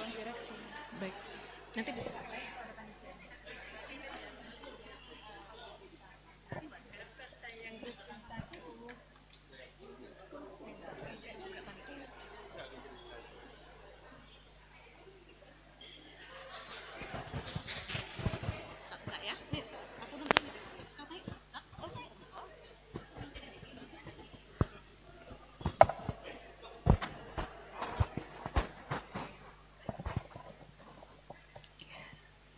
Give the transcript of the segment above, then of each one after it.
Baik. Nanti bisa.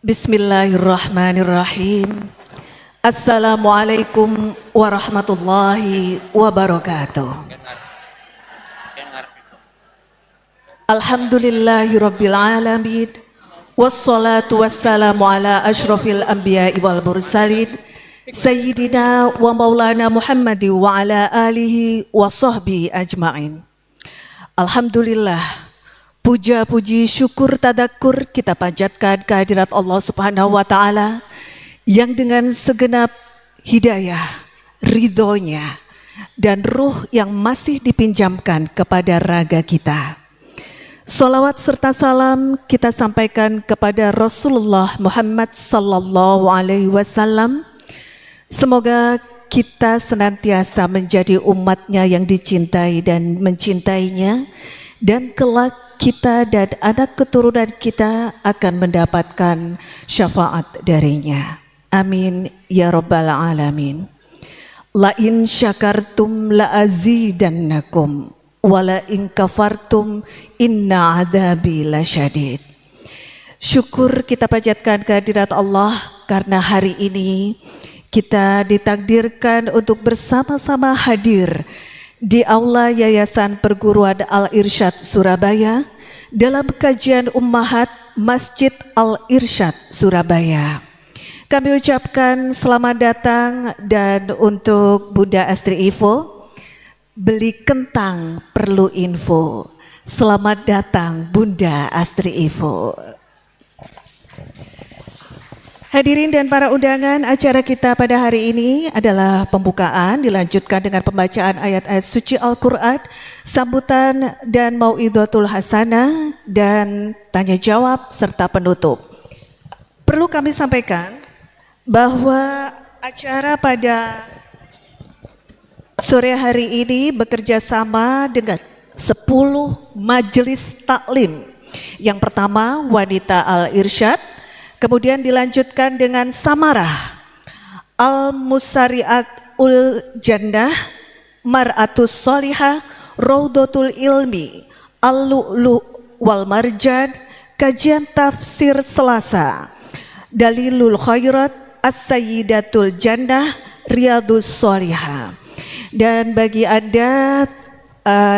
Bismillahirrahmanirrahim. Assalamualaikum warahmatullahi wabarakatuh. Alhamdulillahirabbil alamin. Wassalatu wassalamu ala asyrafil anbiya'i wal mursalin sayyidina wa maulana Muhammadi wa ala alihi wa sahbihi ajma'in. Alhamdulillah, puja puji syukur tadakur kita panjatkan kehadirat Allah Subhanahu wa taala yang dengan segenap hidayah, ridhonya dan ruh yang masih dipinjamkan kepada raga kita. Salawat serta salam kita sampaikan kepada Rasulullah Muhammad sallallahu alaihi wasallam. Semoga kita senantiasa menjadi umatnya yang dicintai dan mencintainya, dan kelak kita dan anak keturunan kita akan mendapatkan syafaat darinya. Amin ya rabbal alamin. La in syakartum la azidannakum wa la in kafartum inna adzabi lasyadid. Syukur kita panjatkan kehadirat Allah karena hari ini kita ditakdirkan untuk bersama-sama hadir di Aula Yayasan Perguruan Al-Irsyad Surabaya dalam kajian Ummahat Masjid Al-Irsyad Surabaya. Kami ucapkan selamat datang, dan untuk Bunda Astri Ivo, beli kentang perlu info. Selamat datang Bunda Astri Ivo. Hadirin dan para undangan, acara kita pada hari ini adalah pembukaan, dilanjutkan dengan pembacaan ayat-ayat suci Al-Quran, sambutan dan mauidhatul hasanah, dan tanya jawab serta penutup. Perlu kami sampaikan bahwa acara pada sore hari ini bekerja sama dengan 10 majelis taklim. Yang pertama Wanita Al-Irsyad, kemudian dilanjutkan dengan Samarah, Al-Musariat Ul-Jannah, Mar'atus Solihah, Raudatul Ilmi, Al-Lu'lu' wal Marjan, kajian tafsir Selasa, Dalilul Khairat, As-Sayyidatul Jannah, Riyadus Solihah. Dan bagi Anda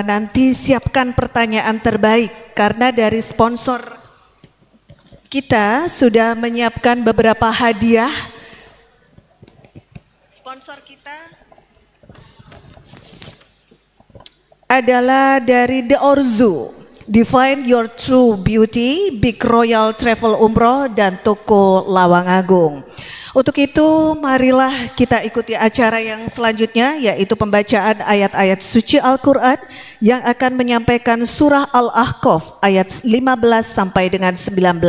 nanti siapkan pertanyaan terbaik, karena dari sponsor kita sudah menyiapkan beberapa hadiah. Sponsor kita adalah dari The Orzu, Define Your True Beauty, Big Royal Travel Umroh, dan Toko Lawang Agung. Untuk itu marilah kita ikuti acara yang selanjutnya, yaitu pembacaan ayat-ayat suci Al-Quran yang akan menyampaikan surah Al-Ahqaf ayat 15 sampai dengan 19.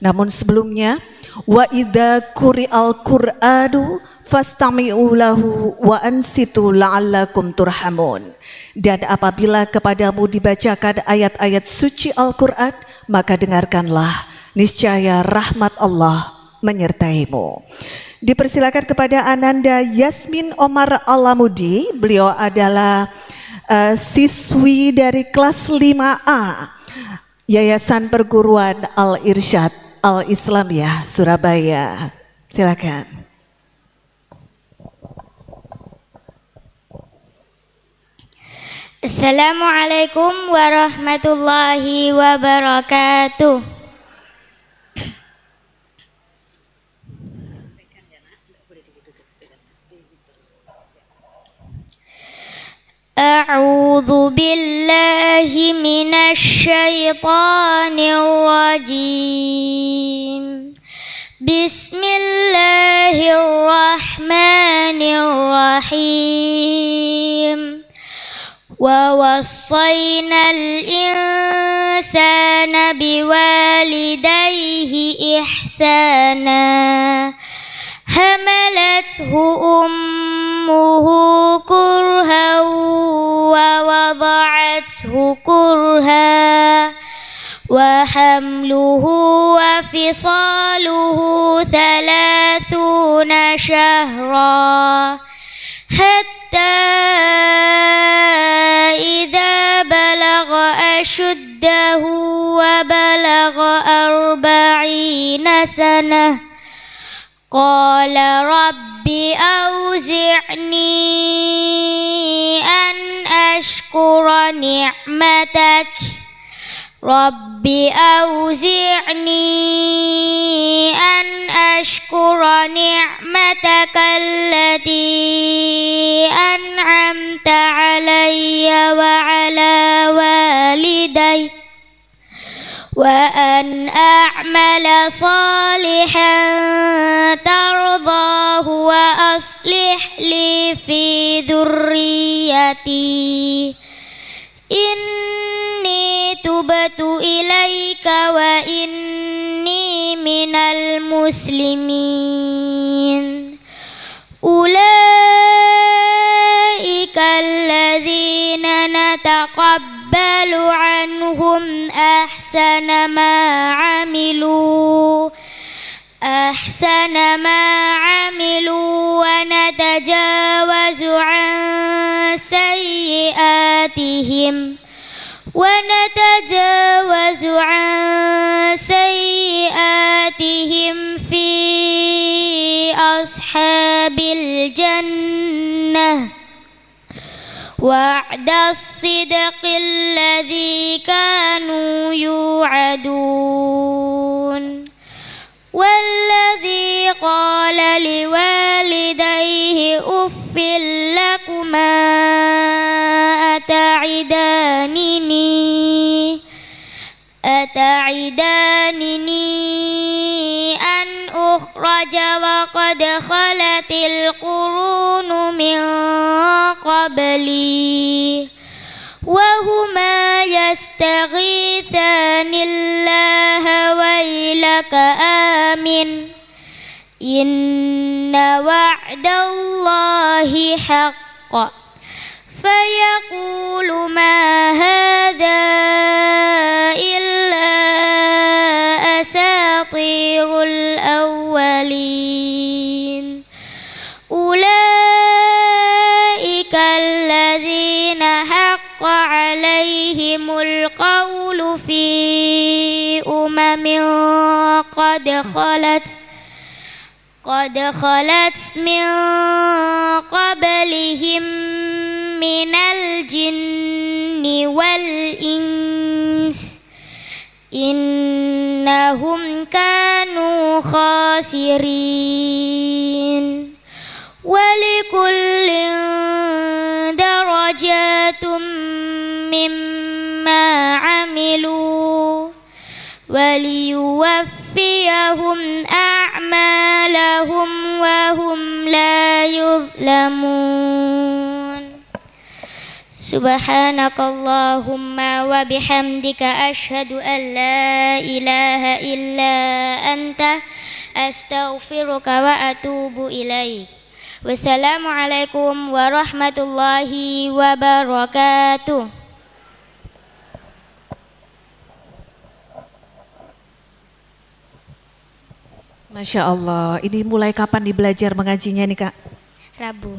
Namun sebelumnya, wa idza quri'al Qur'anu fastami'u lahu wa ansitu la'allakum turhamun. Dan apabila kepadamu dibacakan ayat-ayat suci Al-Quran, maka dengarkanlah, niscaya rahmat Allah menyertaimu. Dipersilakan kepada Ananda Yasmin Omar Alamudi. Beliau adalah siswi dari kelas 5A Yayasan Perguruan Al-Irsyad Al-Islamiyah Surabaya. Silakan. Assalamualaikum warahmatullahi wabarakatuh. A'udzu billahi minasyaitonir rajim. Bismillahirrahmanirrahim. ووصينا الإنسان بوالديه إحسانا حملته أمه كرها ووضعته كرها وحمله وفصاله 30 شهرا حتى إذا بلغ أشده وبلغ 40 سنة قال رب أوزعني أن أشكر نعمتك رب أوزعني أن أشكر نعمتك التي أنعمت علي وعلى والدي وأن أعمل صالحا ترضاه وأصلح لي في ذريتي إني تبت إليك وإني من المسلمين أولئك الذين نتقبل عنهم أحسن ما عملوا ونتجاوز عن سيئاتهم في أصحاب الجنة وعد الصدق الذي كانوا يوعدون والذي قال لوالديه أف لكما أتعدانني أن أخرج وقد خلت القرون من قبلي وهما يستغيثان الله ويلك آمن إن وعد الله حق فيقول ما هذا إلا أساطير الأولين أولئك الذين حق عليهم القول في قد خلت من قبلهم من الجن والإنس إنهم كانوا خاسرين ولكل درجات مما عملوا وليوفيهم أعمالهم وهم لا يظلمون سبحانك اللهم وبحمدك أشهد أن لا إله إلا أنت أستغفرك وأتوب إليك والسلام عليكم ورحمة الله وبركاته. Masya Allah, ini mulai kapan belajar mengajinya nih Kak? Rabu.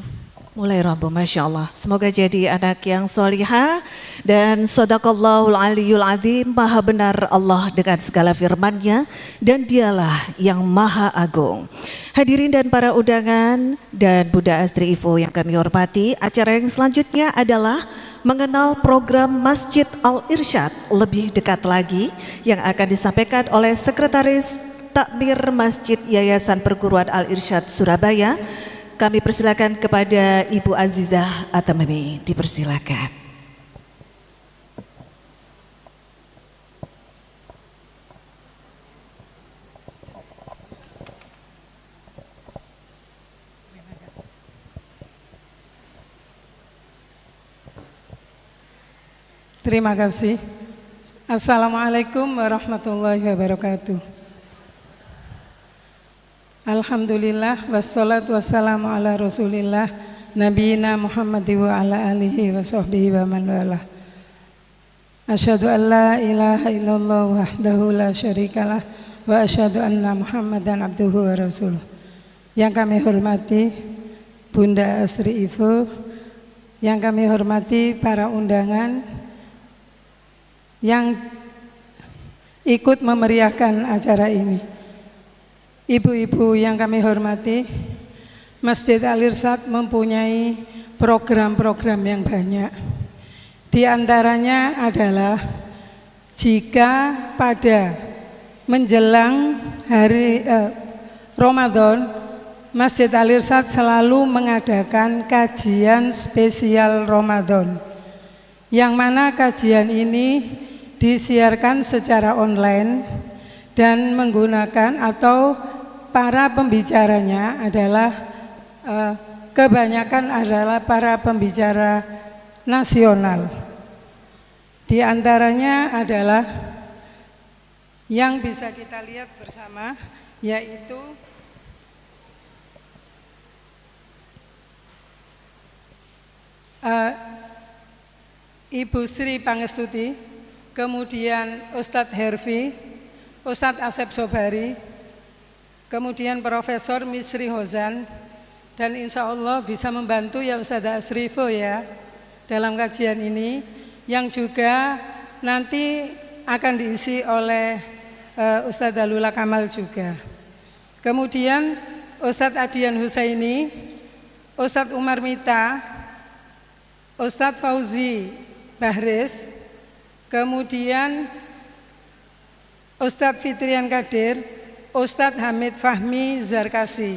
Mulai Rabu, Masya Allah. Semoga jadi anak yang solihah dan sadaqallahul aliyul azim, maha benar Allah dengan segala firman-Nya dan dialah yang maha agung. Hadirin dan para undangan dan Bunda Astri Ivo yang kami hormati, acara yang selanjutnya adalah mengenal program Masjid Al-Irsyad lebih dekat lagi yang akan disampaikan oleh Sekretaris Takmir Masjid Yayasan Perguruan Al-Irsyad Surabaya. Kami persilakan kepada Ibu Azizah Atamimi, dipersilakan. Terima kasih. Assalamualaikum warahmatullahi wabarakatuh. Alhamdulillah wassalatu wassalamu ala rasulillah nabiyina Muhammad wa ala alihi wa sahbihi wa man walah. Asyhadu an la ilaha illallah wahdahu la syarikalah wa asyhadu anna Muhammadan abduhu wa rasuluh. Yang kami hormati Bunda Asri Ivo, yang kami hormati para undangan yang ikut memeriahkan acara ini. Ibu-ibu yang kami hormati, Masjid Al-Irsyad mempunyai program-program yang banyak. Di antaranya adalah jika pada menjelang hari Ramadan, Masjid Al-Irsyad selalu mengadakan kajian spesial Ramadan, yang mana kajian ini disiarkan secara online dan menggunakan atau para pembicaranya adalah kebanyakan adalah para pembicara nasional. Di antaranya adalah yang bisa kita lihat bersama, yaitu Ibu Sri Pangestuti, kemudian Ustadz Herfi, Ustadz Asep Sobari, kemudian Profesor Misri Hozan, dan insya Allah bisa membantu ya Ustadzah Asrifo ya dalam kajian ini, yang juga nanti akan diisi oleh Ustadzah Lula Kamal juga. Kemudian Ustadz Adian Husaini, Ustadz Umar Mita, Ustadz Fauzi Bahris, kemudian Ustadz Fitrian Kadir, Ustadz Hamid Fahmi Zarkasi,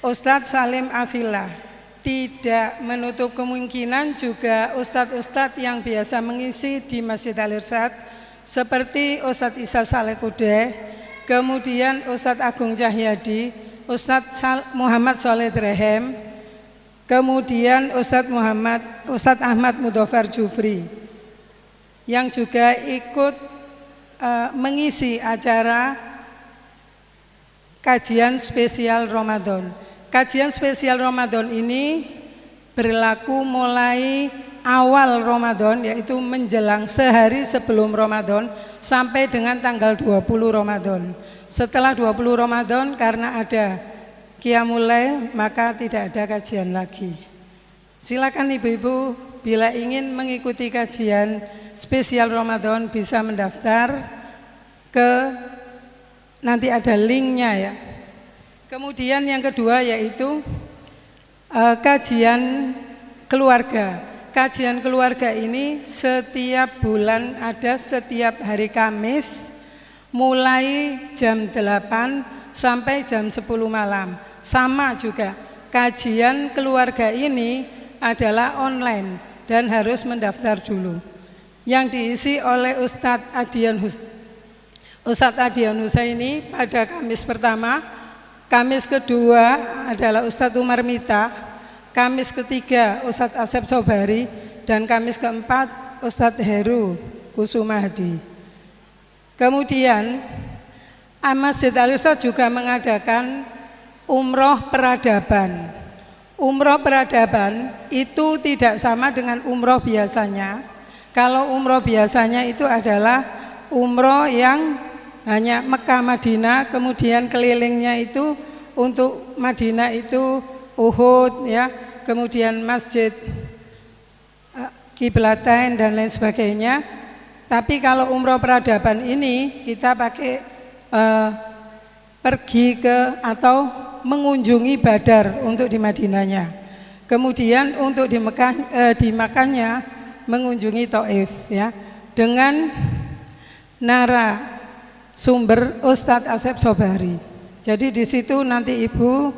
Ustadz Salim Afillah. Tidak menutup kemungkinan juga ustadz-ustadz yang biasa mengisi di Masjid Al-Irsyad seperti Ustadz Isa Saleh Kude, kemudian Ustadz Agung Cahyadi, Ustadz Muhammad Soleh Drehem, kemudian Ustadz Ahmad Mudofar Jufri, yang juga ikut mengisi acara kajian spesial Ramadan. Kajian spesial Ramadan ini berlaku mulai awal Ramadan, yaitu menjelang sehari sebelum Ramadan sampai dengan tanggal 20 Ramadan. Setelah 20 Ramadan karena ada Qiyamul Lail maka tidak ada kajian lagi. Silakan ibu-ibu bila ingin mengikuti kajian spesial Ramadan bisa mendaftar ke, nanti ada linknya ya. Kemudian yang kedua yaitu kajian keluarga. Kajian keluarga ini setiap bulan ada setiap hari Kamis mulai jam 8 sampai jam 10 malam. Sama juga kajian keluarga ini adalah online dan harus mendaftar dulu. Yang diisi oleh Ustadz Adian Husaini pada Kamis pertama, Kamis kedua adalah Ustadz Umar Mita, Kamis ketiga Ustadz Asep Sobari, dan Kamis keempat Ustadz Heru Kusumahdi. Kemudian Masjid Al-Irsyad juga mengadakan umroh peradaban. Umroh peradaban itu tidak sama dengan umroh biasanya. Kalau umroh biasanya itu adalah umroh yang hanya Mekah Madinah, kemudian kelilingnya itu untuk Madinah itu Uhud ya, kemudian Masjid Qiblatain dan lain sebagainya. Tapi kalau umroh peradaban ini kita pakai pergi ke atau mengunjungi Badar untuk di Madinahnya. Kemudian untuk di Makkahnya mengunjungi Taif ya, dengan narasumber Ustadz Asep Sobari. Jadi di situ nanti ibu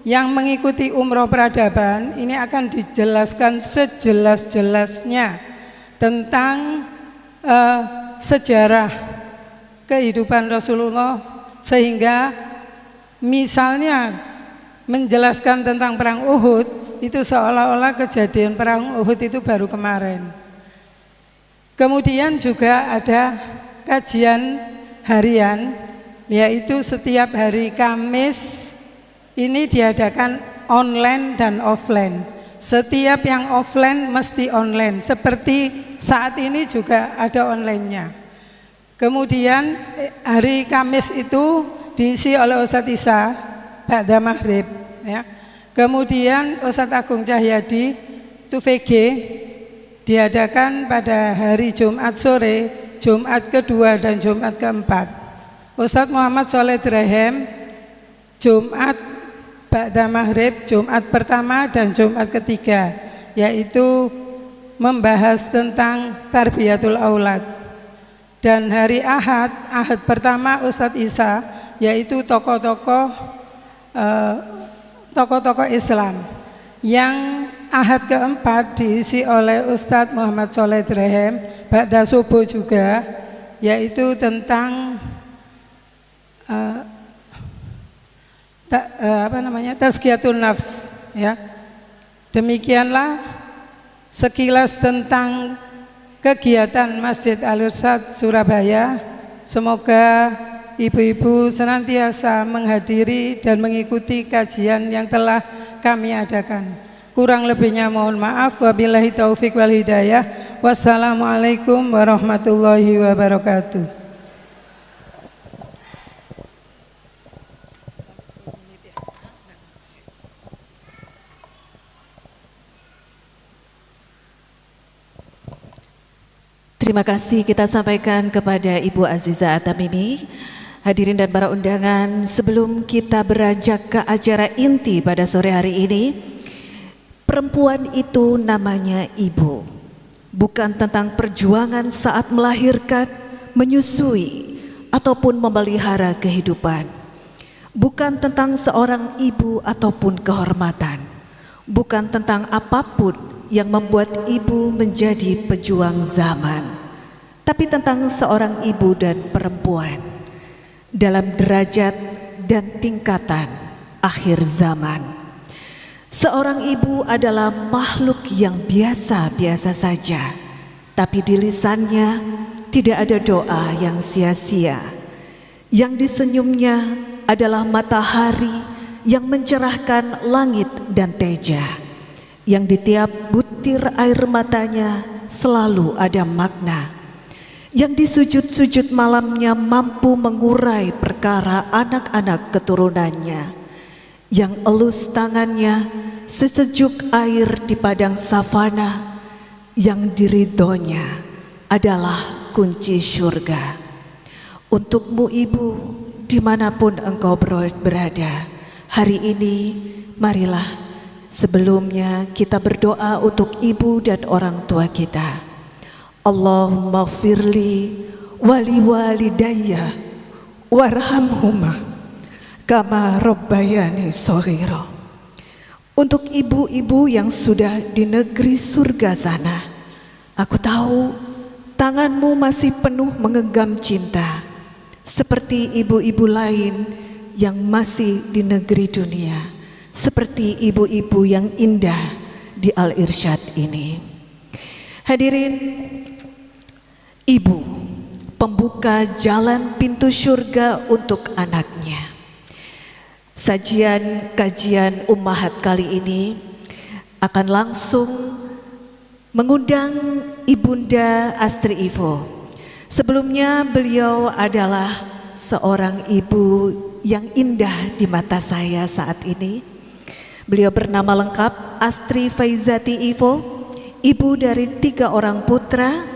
yang mengikuti umroh peradaban ini akan dijelaskan sejelas-jelasnya tentang sejarah kehidupan Rasulullah, sehingga misalnya menjelaskan tentang perang Uhud itu seolah-olah kejadian perang Uhud itu baru kemarin. Kemudian juga ada kajian harian, yaitu setiap hari Kamis ini diadakan online dan offline. Setiap yang offline mesti online, seperti saat ini juga ada online-nya. Kemudian hari Kamis itu diisi oleh Ustadz Isa ba'da maghrib, ya. Kemudian Ustadz Agung Cahyadi itu VG diadakan pada hari Jumat sore, Jumat kedua dan Jumat keempat. Ustadz Muhammad Soleh Dirhem Jumat ba'da maghrib, Jumat pertama dan Jumat ketiga, yaitu membahas tentang tarbiyatul aulad. Dan hari Ahad, Ahad pertama Ustadz Isa, yaitu tokoh-tokoh Islam. Yang Ahad keempat diisi oleh Ustadz Muhammad Soleh Dirhem ba'da subuh juga, yaitu tentang tazkiyatun nafs, ya. Demikianlah sekilas tentang kegiatan Masjid Al-Irsyad Surabaya. Semoga ibu-ibu senantiasa menghadiri dan mengikuti kajian yang telah kami adakan. Kurang lebihnya mohon maaf. Wabillahi taufik wal hidayah. Wassalamualaikum warahmatullahi wabarakatuh. Terima kasih kita sampaikan kepada Ibu Aziza At-Tamimi. Hadirin dan para undangan, sebelum kita beranjak ke acara inti pada sore hari ini, perempuan itu namanya ibu. Bukan tentang perjuangan saat melahirkan, menyusui, ataupun memelihara kehidupan. Bukan tentang seorang ibu ataupun kehormatan. Bukan tentang apapun yang membuat ibu menjadi pejuang zaman. Tapi tentang seorang ibu dan perempuan dalam derajat dan tingkatan akhir zaman. Seorang ibu adalah makhluk yang biasa-biasa saja, tapi di lisannya tidak ada doa yang sia-sia. Yang disenyumnya adalah matahari yang mencerahkan langit dan teja. Yang di tiap butir air matanya selalu ada makna. Yang di sujud-sujud malamnya mampu mengurai perkara anak-anak keturunannya. Yang elus tangannya sesejuk air di padang savana. Yang diridhonya adalah kunci surga. Untukmu ibu, dimanapun engkau berada, hari ini marilah sebelumnya kita berdoa untuk ibu dan orang tua kita. Allahumma firli wali walidayya warhamhuma kama rabbayani shaghira. Untuk ibu-ibu yang sudah di negeri surga sana, aku tahu tanganmu masih penuh menggenggam cinta seperti ibu-ibu lain yang masih di negeri dunia, seperti ibu-ibu yang indah di Al-Irsyad ini. Hadirin, ibu pembuka jalan pintu surga untuk anaknya. Sajian kajian Ummahat kali ini akan langsung mengundang Ibunda Astri Ivo. Sebelumnya beliau adalah seorang ibu yang indah di mata saya saat ini. Beliau bernama lengkap Astri Faizati Ivo, ibu dari 3 orang putra.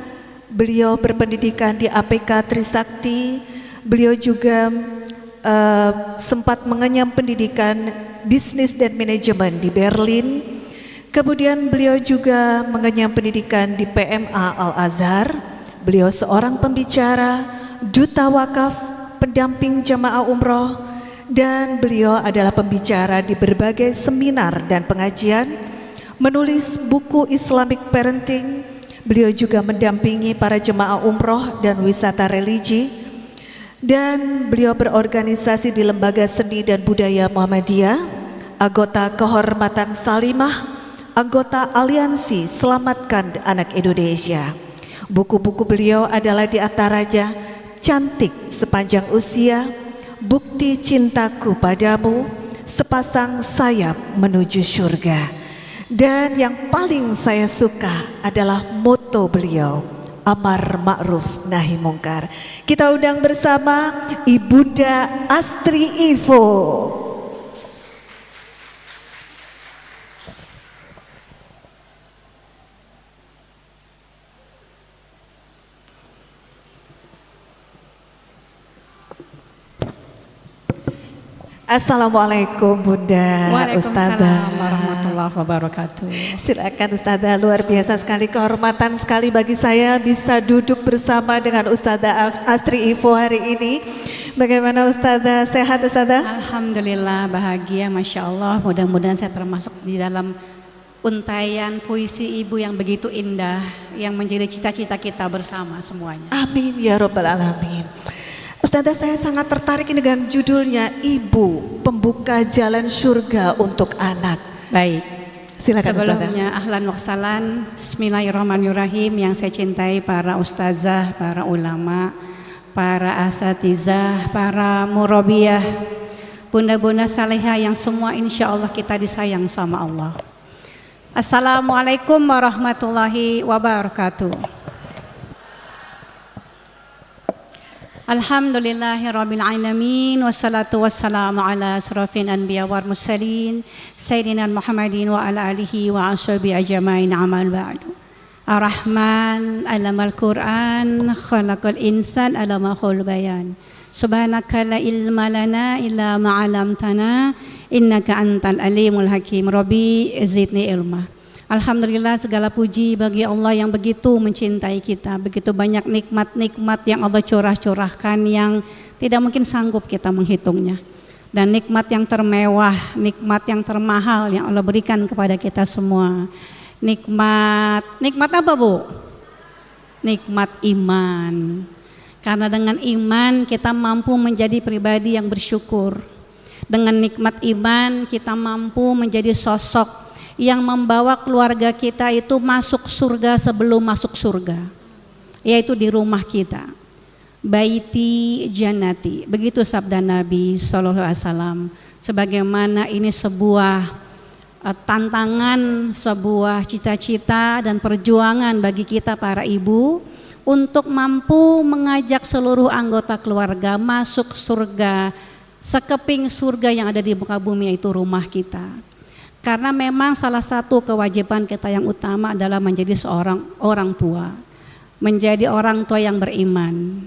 Beliau berpendidikan di APK Trisakti. Beliau juga sempat mengenyam pendidikan bisnis dan manajemen di Berlin. Kemudian beliau juga mengenyam pendidikan di PMA Al-Azhar. Beliau seorang pembicara, duta wakaf, pendamping jamaah umroh, dan beliau adalah pembicara di berbagai seminar dan pengajian, menulis buku Islamic Parenting. Beliau juga mendampingi para jemaah umroh dan wisata religi, dan beliau berorganisasi di Lembaga Seni dan Budaya Muhammadiyah, anggota Kehormatan Salimah, anggota Aliansi Selamatkan Anak Indonesia. Buku-buku beliau adalah di antaranya Cantik Sepanjang Usia, Bukti Cintaku Padamu, Sepasang Sayap Menuju Surga. Dan yang paling saya suka adalah moto beliau, Amar Ma'ruf Nahi Mungkar. Kita undang bersama Ibunda Astri Ivo. Assalamualaikum Bunda Ustazah. Waalaikumsalam warahmatullahi wabarakatuh. Silakan Ustazah, luar biasa sekali, kehormatan sekali bagi saya bisa duduk bersama dengan Ustazah Astri Ivo hari ini. Bagaimana Ustazah, sehat Ustazah? Alhamdulillah bahagia, Masya Allah. Mudah-mudahan saya termasuk di dalam untaian puisi ibu yang begitu indah, yang menjadi cita-cita kita bersama semuanya. Amin ya Rabbal Alamin. Ustazah, saya sangat tertarik ini dengan judulnya Ibu Pembuka Jalan Surga untuk Anak. Baik. Silakan Sebelumnya ahlan wa sahlan, bismillahirrahmanirrahim. Yang saya cintai para ustazah, para ulama, para asatizah, para murabiyah, bunda-bunda salihah yang semua insya Allah kita disayang sama Allah. Assalamualaikum warahmatullahi wabarakatuh. Alhamdulillahirabbil alamin, wassalatu wassalamu ala asrafil anbiya wal mursalin sayyidina Muhammadin wa ala alihi wa ashabihi ajmain, amal ba'du. Ar-Rahman alamal Qur'an, khalaqal insan alamahul bayan. Subhanaka la ilma lana illa ma 'allamtana innaka antal alimul hakim. Rabbi zidni ilma. Alhamdulillah, segala puji bagi Allah yang begitu mencintai kita. Begitu banyak nikmat-nikmat yang Allah curahkan yang tidak mungkin sanggup kita menghitungnya. Dan nikmat yang termewah, nikmat yang termahal yang Allah berikan kepada kita semua. Nikmat apa Bu? Nikmat iman. Karena dengan iman kita mampu menjadi pribadi yang bersyukur. Dengan nikmat iman kita mampu menjadi sosok yang membawa keluarga kita itu masuk surga sebelum masuk surga, yaitu di rumah kita. Baiti jannati, begitu sabda Nabi SAW. Sebagaimana ini sebuah tantangan, sebuah cita-cita dan perjuangan bagi kita para ibu untuk mampu mengajak seluruh anggota keluarga masuk surga, sekeping surga yang ada di muka bumi, yaitu rumah kita. Karena memang salah satu kewajiban kita yang utama adalah menjadi seorang orang tua, menjadi orang tua yang beriman.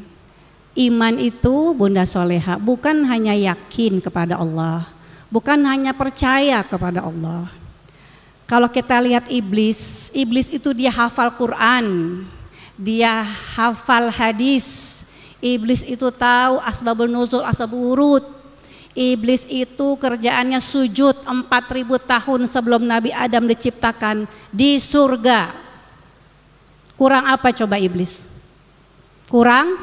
Iman itu Bunda Soleha bukan hanya yakin kepada Allah, bukan hanya percaya kepada Allah. Kalau kita lihat iblis itu dia hafal Quran, dia hafal hadis. Iblis itu tahu asbabun nuzul, asbabul wurud. Iblis itu kerjaannya sujud 4.000 tahun sebelum Nabi Adam diciptakan di surga. Kurang apa coba iblis? Kurang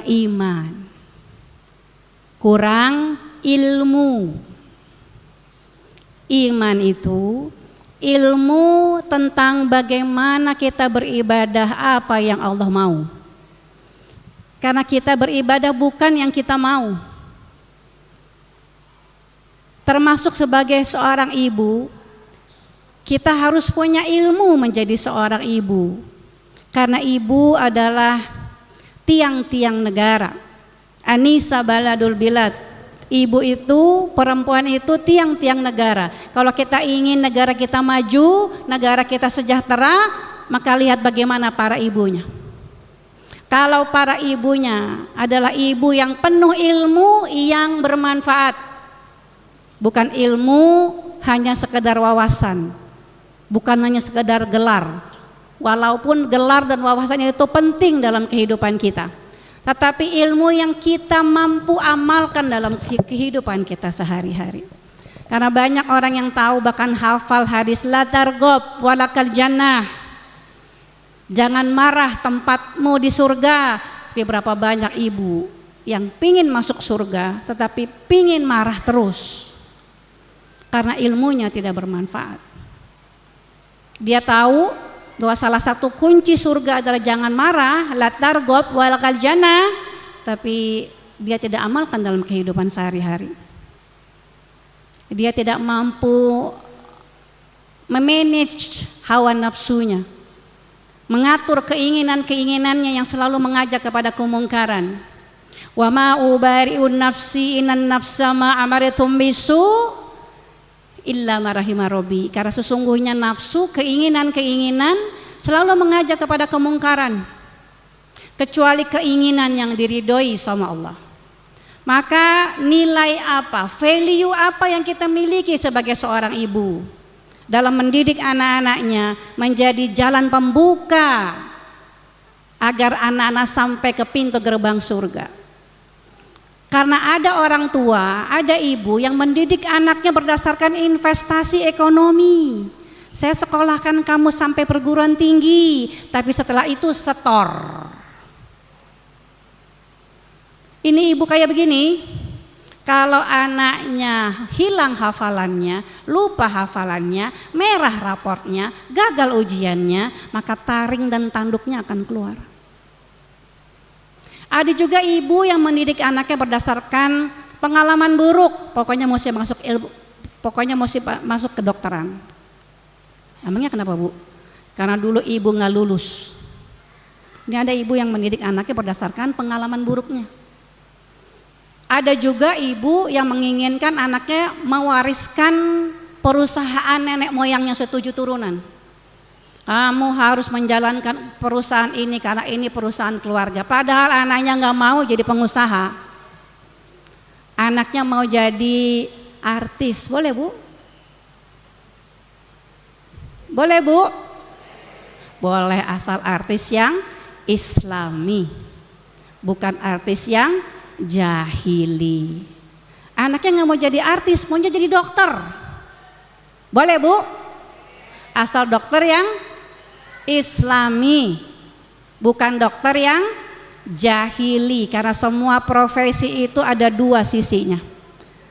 iman, kurang ilmu. Iman itu ilmu tentang bagaimana kita beribadah, apa yang Allah mau. Karena kita beribadah bukan yang kita mau. Termasuk sebagai seorang ibu, kita harus punya ilmu menjadi seorang ibu. Karena ibu adalah tiang-tiang negara. Anisa baladul bilad. Ibu itu, perempuan itu tiang-tiang negara. Kalau kita ingin negara kita maju, negara kita sejahtera, maka lihat bagaimana para ibunya. Kalau para ibunya adalah ibu yang penuh ilmu yang bermanfaat. Bukan ilmu hanya sekedar wawasan, bukan hanya sekedar gelar. Walaupun gelar dan wawasannya itu penting dalam kehidupan kita, tetapi ilmu yang kita mampu amalkan dalam kehidupan kita sehari-hari. Karena banyak orang yang tahu bahkan hafal hadis la targob walakal jannah, jangan marah tempatmu di surga. Tapi berapa banyak ibu yang pingin masuk surga tetapi pingin marah terus karena ilmunya tidak bermanfaat. Dia tahu bahwa salah satu kunci surga adalah jangan marah, la targob walakal jannah, tapi dia tidak amalkan dalam kehidupan sehari-hari. Dia tidak mampu memanage hawa nafsunya, mengatur keinginan-keinginannya yang selalu mengajak kepada kemungkaran. Wa ma ubari'un nafsi innan nafsa ma amaratum bisu illa marahima rabbi, karena sesungguhnya nafsu, keinginan-keinginan selalu mengajak kepada kemungkaran kecuali keinginan yang diridhoi sama Allah. Maka nilai apa, value apa yang kita miliki sebagai seorang ibu dalam mendidik anak-anaknya menjadi jalan pembuka agar anak-anak sampai ke pintu gerbang surga. Karena ada orang tua, ada ibu yang mendidik anaknya berdasarkan investasi ekonomi. Saya sekolahkan kamu sampai perguruan tinggi, tapi setelah itu setor. Ini ibu kayak begini, kalau anaknya hilang hafalannya, lupa hafalannya, merah raportnya, gagal ujiannya, maka taring dan tanduknya akan keluar. Ada juga ibu yang mendidik anaknya berdasarkan pengalaman buruk, pokoknya mesti masuk kedokteran. Emangnya kenapa, Bu? Karena dulu ibu nggak lulus. Ini ada ibu yang mendidik anaknya berdasarkan pengalaman buruknya. Ada juga ibu yang menginginkan anaknya mewariskan perusahaan nenek moyangnya 7 turunan. Kamu harus menjalankan perusahaan ini karena ini perusahaan keluarga. Padahal anaknya nggak mau jadi pengusaha. Anaknya mau jadi artis, boleh Bu? Boleh Bu? Boleh, asal artis yang Islami, bukan artis yang jahili. Anaknya nggak mau jadi artis, maunya jadi dokter. Boleh Bu? Asal dokter yang Islami, bukan dokter yang jahili, karena semua profesi itu ada 2 sisinya.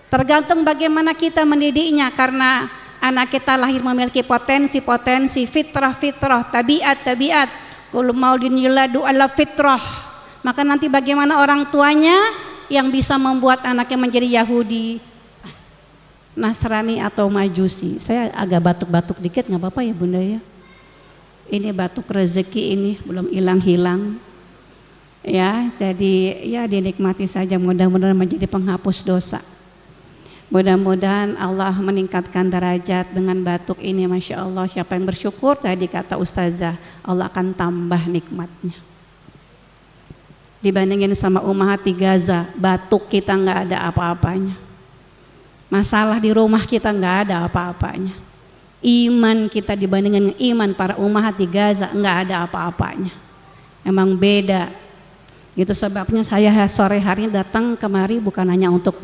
Tergantung bagaimana kita mendidiknya, karena anak kita lahir memiliki potensi-potensi, fitrah-fitrah, tabiat-tabiat. Qul maulidin yuladu ala fitrah. Maka nanti bagaimana orang tuanya yang bisa membuat anaknya menjadi Yahudi, Nasrani atau Majusi. Saya agak batuk-batuk dikit, nggak apa-apa ya Bunda ya. Ini batuk rezeki ini belum hilang-hilang. Ya, jadi ya dinikmati saja, mudah-mudahan menjadi penghapus dosa. Mudah-mudahan Allah meningkatkan derajat dengan batuk ini, Masya Allah. Siapa yang bersyukur, tadi kata Ustazah, Allah akan tambah nikmatnya. Dibandingin sama Ummahati Gaza, batuk kita nggak ada apa-apanya. Masalah di rumah kita nggak ada apa-apanya. Iman kita dibandingkan iman para Ummahati Gaza nggak ada apa-apanya. Emang beda. Itu sebabnya saya sore hari datang kemari bukan hanya untuk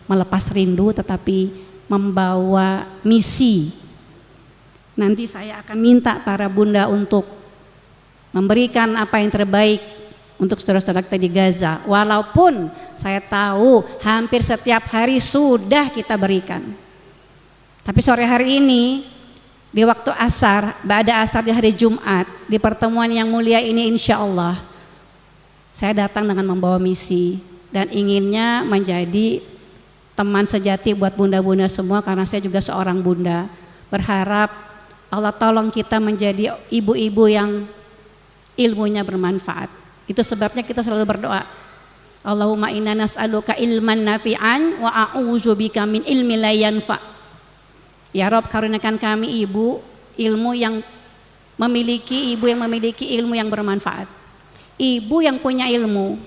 melepas rindu, tetapi membawa misi. Nanti saya akan minta para bunda untuk memberikan apa yang terbaik untuk saudara-saudara kita di Gaza. Walaupun saya tahu hampir setiap hari sudah kita berikan. Tapi sore hari ini di waktu asar, ba'da asar di hari Jumat, di pertemuan yang mulia ini insya Allah saya datang dengan membawa misi dan inginnya menjadi teman sejati buat bunda-bunda semua, karena saya juga seorang bunda. Berharap Allah tolong kita menjadi ibu-ibu yang ilmunya bermanfaat. Itu sebabnya kita selalu berdoa, Allahumma inna nas'aluka ilman nafi'an wa a'udzubika min ilmi la yanfa'. Ya Rob, karuniakan kami ibu ilmu yang memiliki ilmu yang bermanfaat. Ibu yang punya ilmu,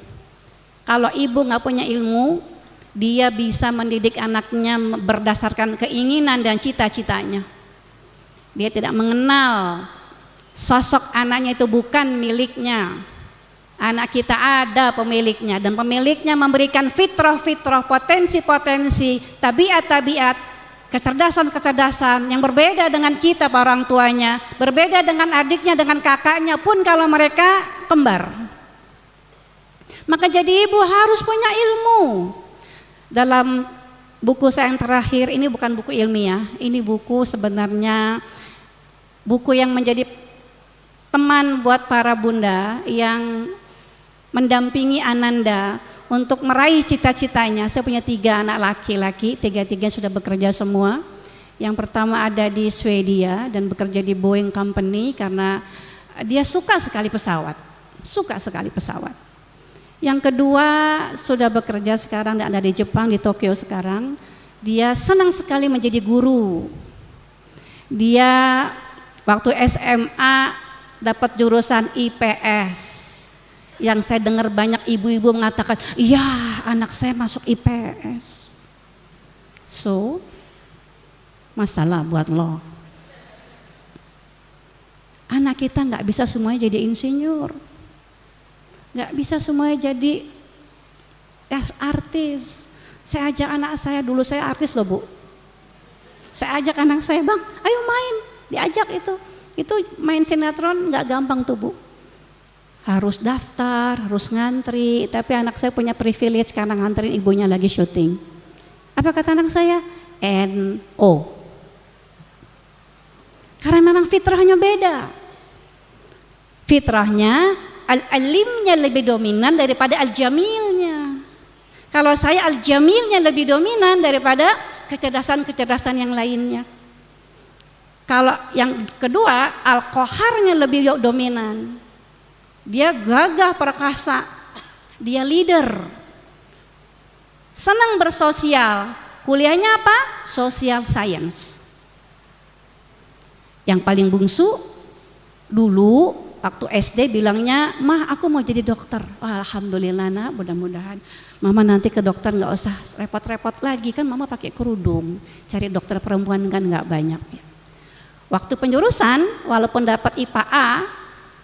kalau ibu nggak punya ilmu, dia bisa mendidik anaknya berdasarkan keinginan dan cita-citanya. Dia tidak mengenal sosok anaknya itu bukan miliknya. Anak kita ada pemiliknya, dan pemiliknya memberikan fitrah-fitrah, potensi-potensi, tabiat-tabiat, kecerdasan-kecerdasan yang berbeda dengan kita para orang tuanya, berbeda dengan adiknya, dengan kakaknya pun kalau mereka kembar. Maka jadi ibu harus punya ilmu. Dalam buku saya yang terakhir, ini bukan buku ilmiah, ini buku sebenarnya buku yang menjadi teman buat para bunda yang mendampingi Ananda untuk meraih cita-citanya. Saya punya 3 anak laki-laki, 3-3 sudah bekerja semua. Yang pertama ada di Swedia dan bekerja di Boeing Company karena dia suka sekali pesawat. Yang kedua sudah bekerja sekarang dan ada di Jepang, di Tokyo sekarang. Dia senang sekali menjadi guru. Dia waktu SMA dapat jurusan IPS. Yang saya dengar banyak ibu-ibu mengatakan, iya anak saya masuk IPS. So, masalah buat lo. Anak kita nggak bisa semuanya jadi insinyur. Nggak bisa semuanya jadi artis. Saya ajak anak saya, dulu saya artis loh Bu. Saya ajak anak saya, bang ayo main. Diajak itu main sinetron nggak gampang tuh Bu. Harus daftar, harus ngantri, tapi anak saya punya privilege karena nganterin ibunya lagi syuting. Apa kata anak saya? NO. Karena memang fitrahnya beda. Fitrahnya al-alimnya lebih dominan daripada al-jamilnya. Kalau saya al-jamilnya lebih dominan daripada kecerdasan-kecerdasan yang lainnya. Kalau yang kedua al-qaharnya lebih dominan. Dia gagah perkasa, dia leader, senang bersosial. Kuliahnya apa? Social science. Yang paling bungsu dulu waktu SD bilangnya, mah aku mau jadi dokter. Oh, alhamdulillah nak, mudah-mudahan mama nanti ke dokter nggak usah repot-repot lagi, kan mama pakai kerudung. Cari dokter perempuan kan nggak banyak. Waktu penjurusan walaupun dapat IPA A,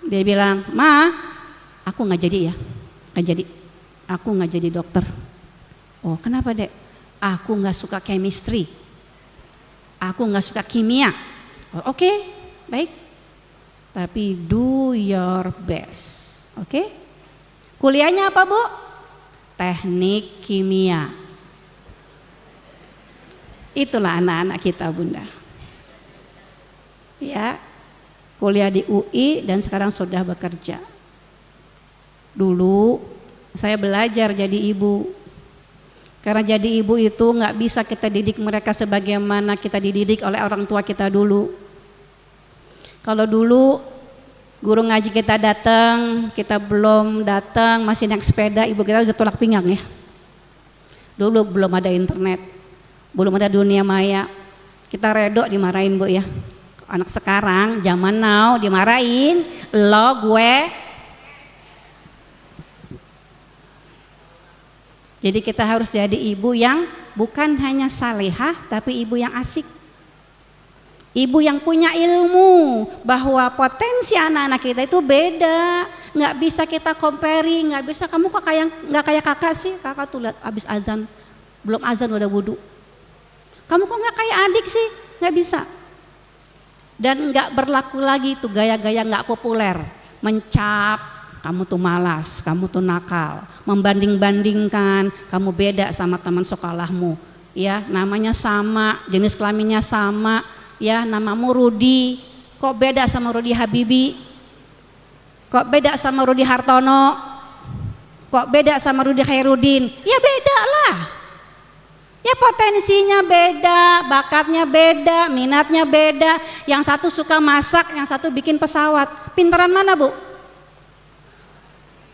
dia bilang, ma, aku nggak jadi ya, aku nggak jadi dokter. Oh kenapa dek? Aku nggak suka chemistry, aku nggak suka kimia. Oh, oke, baik. Tapi do your best, oke? Kuliahnya apa Bu? Teknik kimia. Itulah anak-anak kita Bunda. Ya. Kuliah di UI dan sekarang sudah bekerja. Dulu saya belajar jadi ibu. Karena jadi ibu itu nggak bisa kita didik mereka sebagaimana kita dididik oleh orang tua kita dulu. Kalau dulu guru ngaji kita datang, kita belum datang, masih naik sepeda, ibu kita udah tolak pinggang ya. Dulu belum ada internet, belum ada dunia maya. Kita redo dimarahin Bu ya. Anak sekarang zaman now dimarahin, lo gue. Jadi kita harus jadi ibu yang bukan hanya salehah tapi ibu yang asik. Ibu yang punya ilmu bahwa potensi anak-anak kita itu beda, nggak bisa kita comparing, nggak bisa kamu kok kayak nggak kayak kakak sih, kakak tuh lihat abis azan, belum azan udah wudhu. Kamu kok nggak kayak adik sih, nggak bisa. Dan nggak berlaku lagi tuh gaya-gaya nggak populer, mencap, kamu tuh malas, kamu tuh nakal, membanding-bandingkan, kamu beda sama teman sekolahmu, ya namanya sama, jenis kelaminnya sama, ya namamu Rudi, kok beda sama Rudi Habibi, kok beda sama Rudi Hartono, kok beda sama Rudi Khairuddin, ya beda lah. Ya potensinya beda, bakatnya beda, minatnya beda. Yang satu suka masak, yang satu bikin pesawat. Pinteran mana Bu?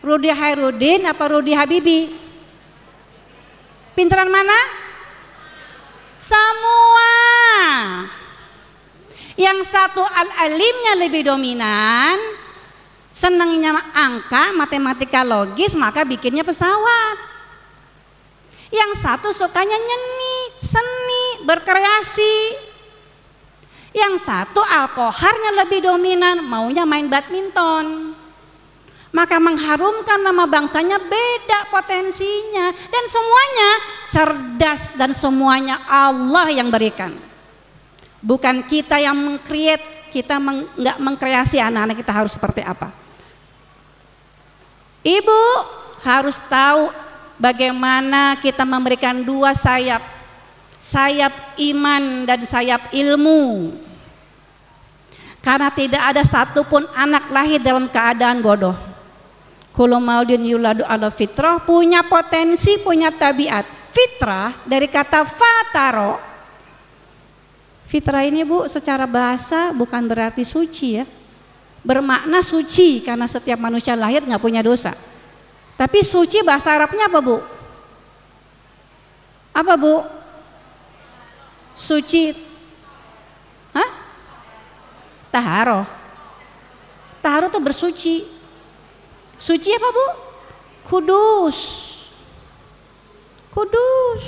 Rudi Khairuddin apa Rudi Habibi? Pinteran mana? Semua. Yang satu al-alimnya lebih dominan, senangnya angka, matematika logis, maka bikinnya pesawat. Yang satu sukanya seni, berkreasi. Yang satu alkoharnya lebih dominan, maunya main badminton. Maka mengharumkan nama bangsanya beda potensinya. Dan semuanya cerdas dan semuanya Allah yang berikan. Bukan kita yang meng-create, kita nggak mengkreasi anak-anak kita harus seperti apa. Ibu harus tahu bagaimana kita memberikan 2 sayap, sayap iman dan sayap ilmu. Karena tidak ada satupun anak lahir dalam keadaan bodoh. Kullu mauludin yuladu ala fitrah, punya potensi, punya tabiat. Fitrah dari kata fataro. Fitrah ini Bu secara bahasa bukan berarti suci ya. Bermakna suci karena setiap manusia lahir nggak punya dosa. Tapi suci bahasa Arabnya apa Bu? Apa Bu? Suci. Hah? Taharo. Taharo itu bersuci. Suci apa Bu? Kudus. Kudus.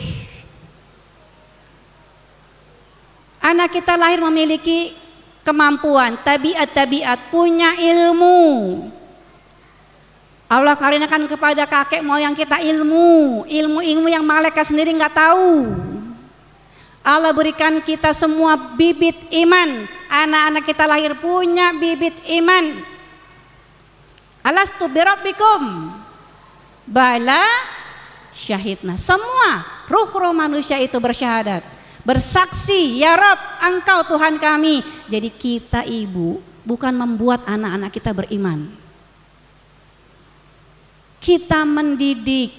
Anak kita lahir memiliki kemampuan, tabiat-tabiat, punya ilmu. Allah karuniakan kepada kakek moyang kita ilmu yang malaikat sendiri nggak tahu. Allah berikan kita semua bibit iman. Anak-anak kita lahir punya bibit iman. Alastu birabbikum? Bala syahidna. Semua ruh-ruh manusia itu bersyahadat, bersaksi, ya Rabb, Engkau Tuhan kami. Jadi kita ibu bukan membuat anak-anak kita beriman. Kita mendidik,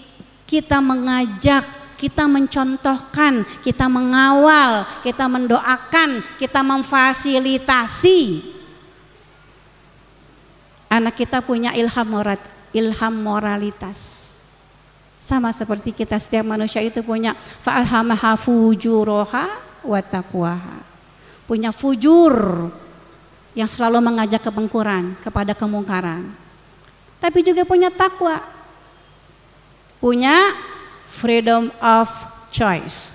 kita mengajak, kita mencontohkan, kita mengawal, kita mendoakan, kita memfasilitasi. Anak kita punya ilham moralitas. Sama seperti kita, setiap manusia itu punya fa'alhamaha fujuroha wa taqwaha. Punya fujur yang selalu mengajak kepungkuran, kepada kemungkaran. Tapi juga punya takwa. Punya freedom of choice.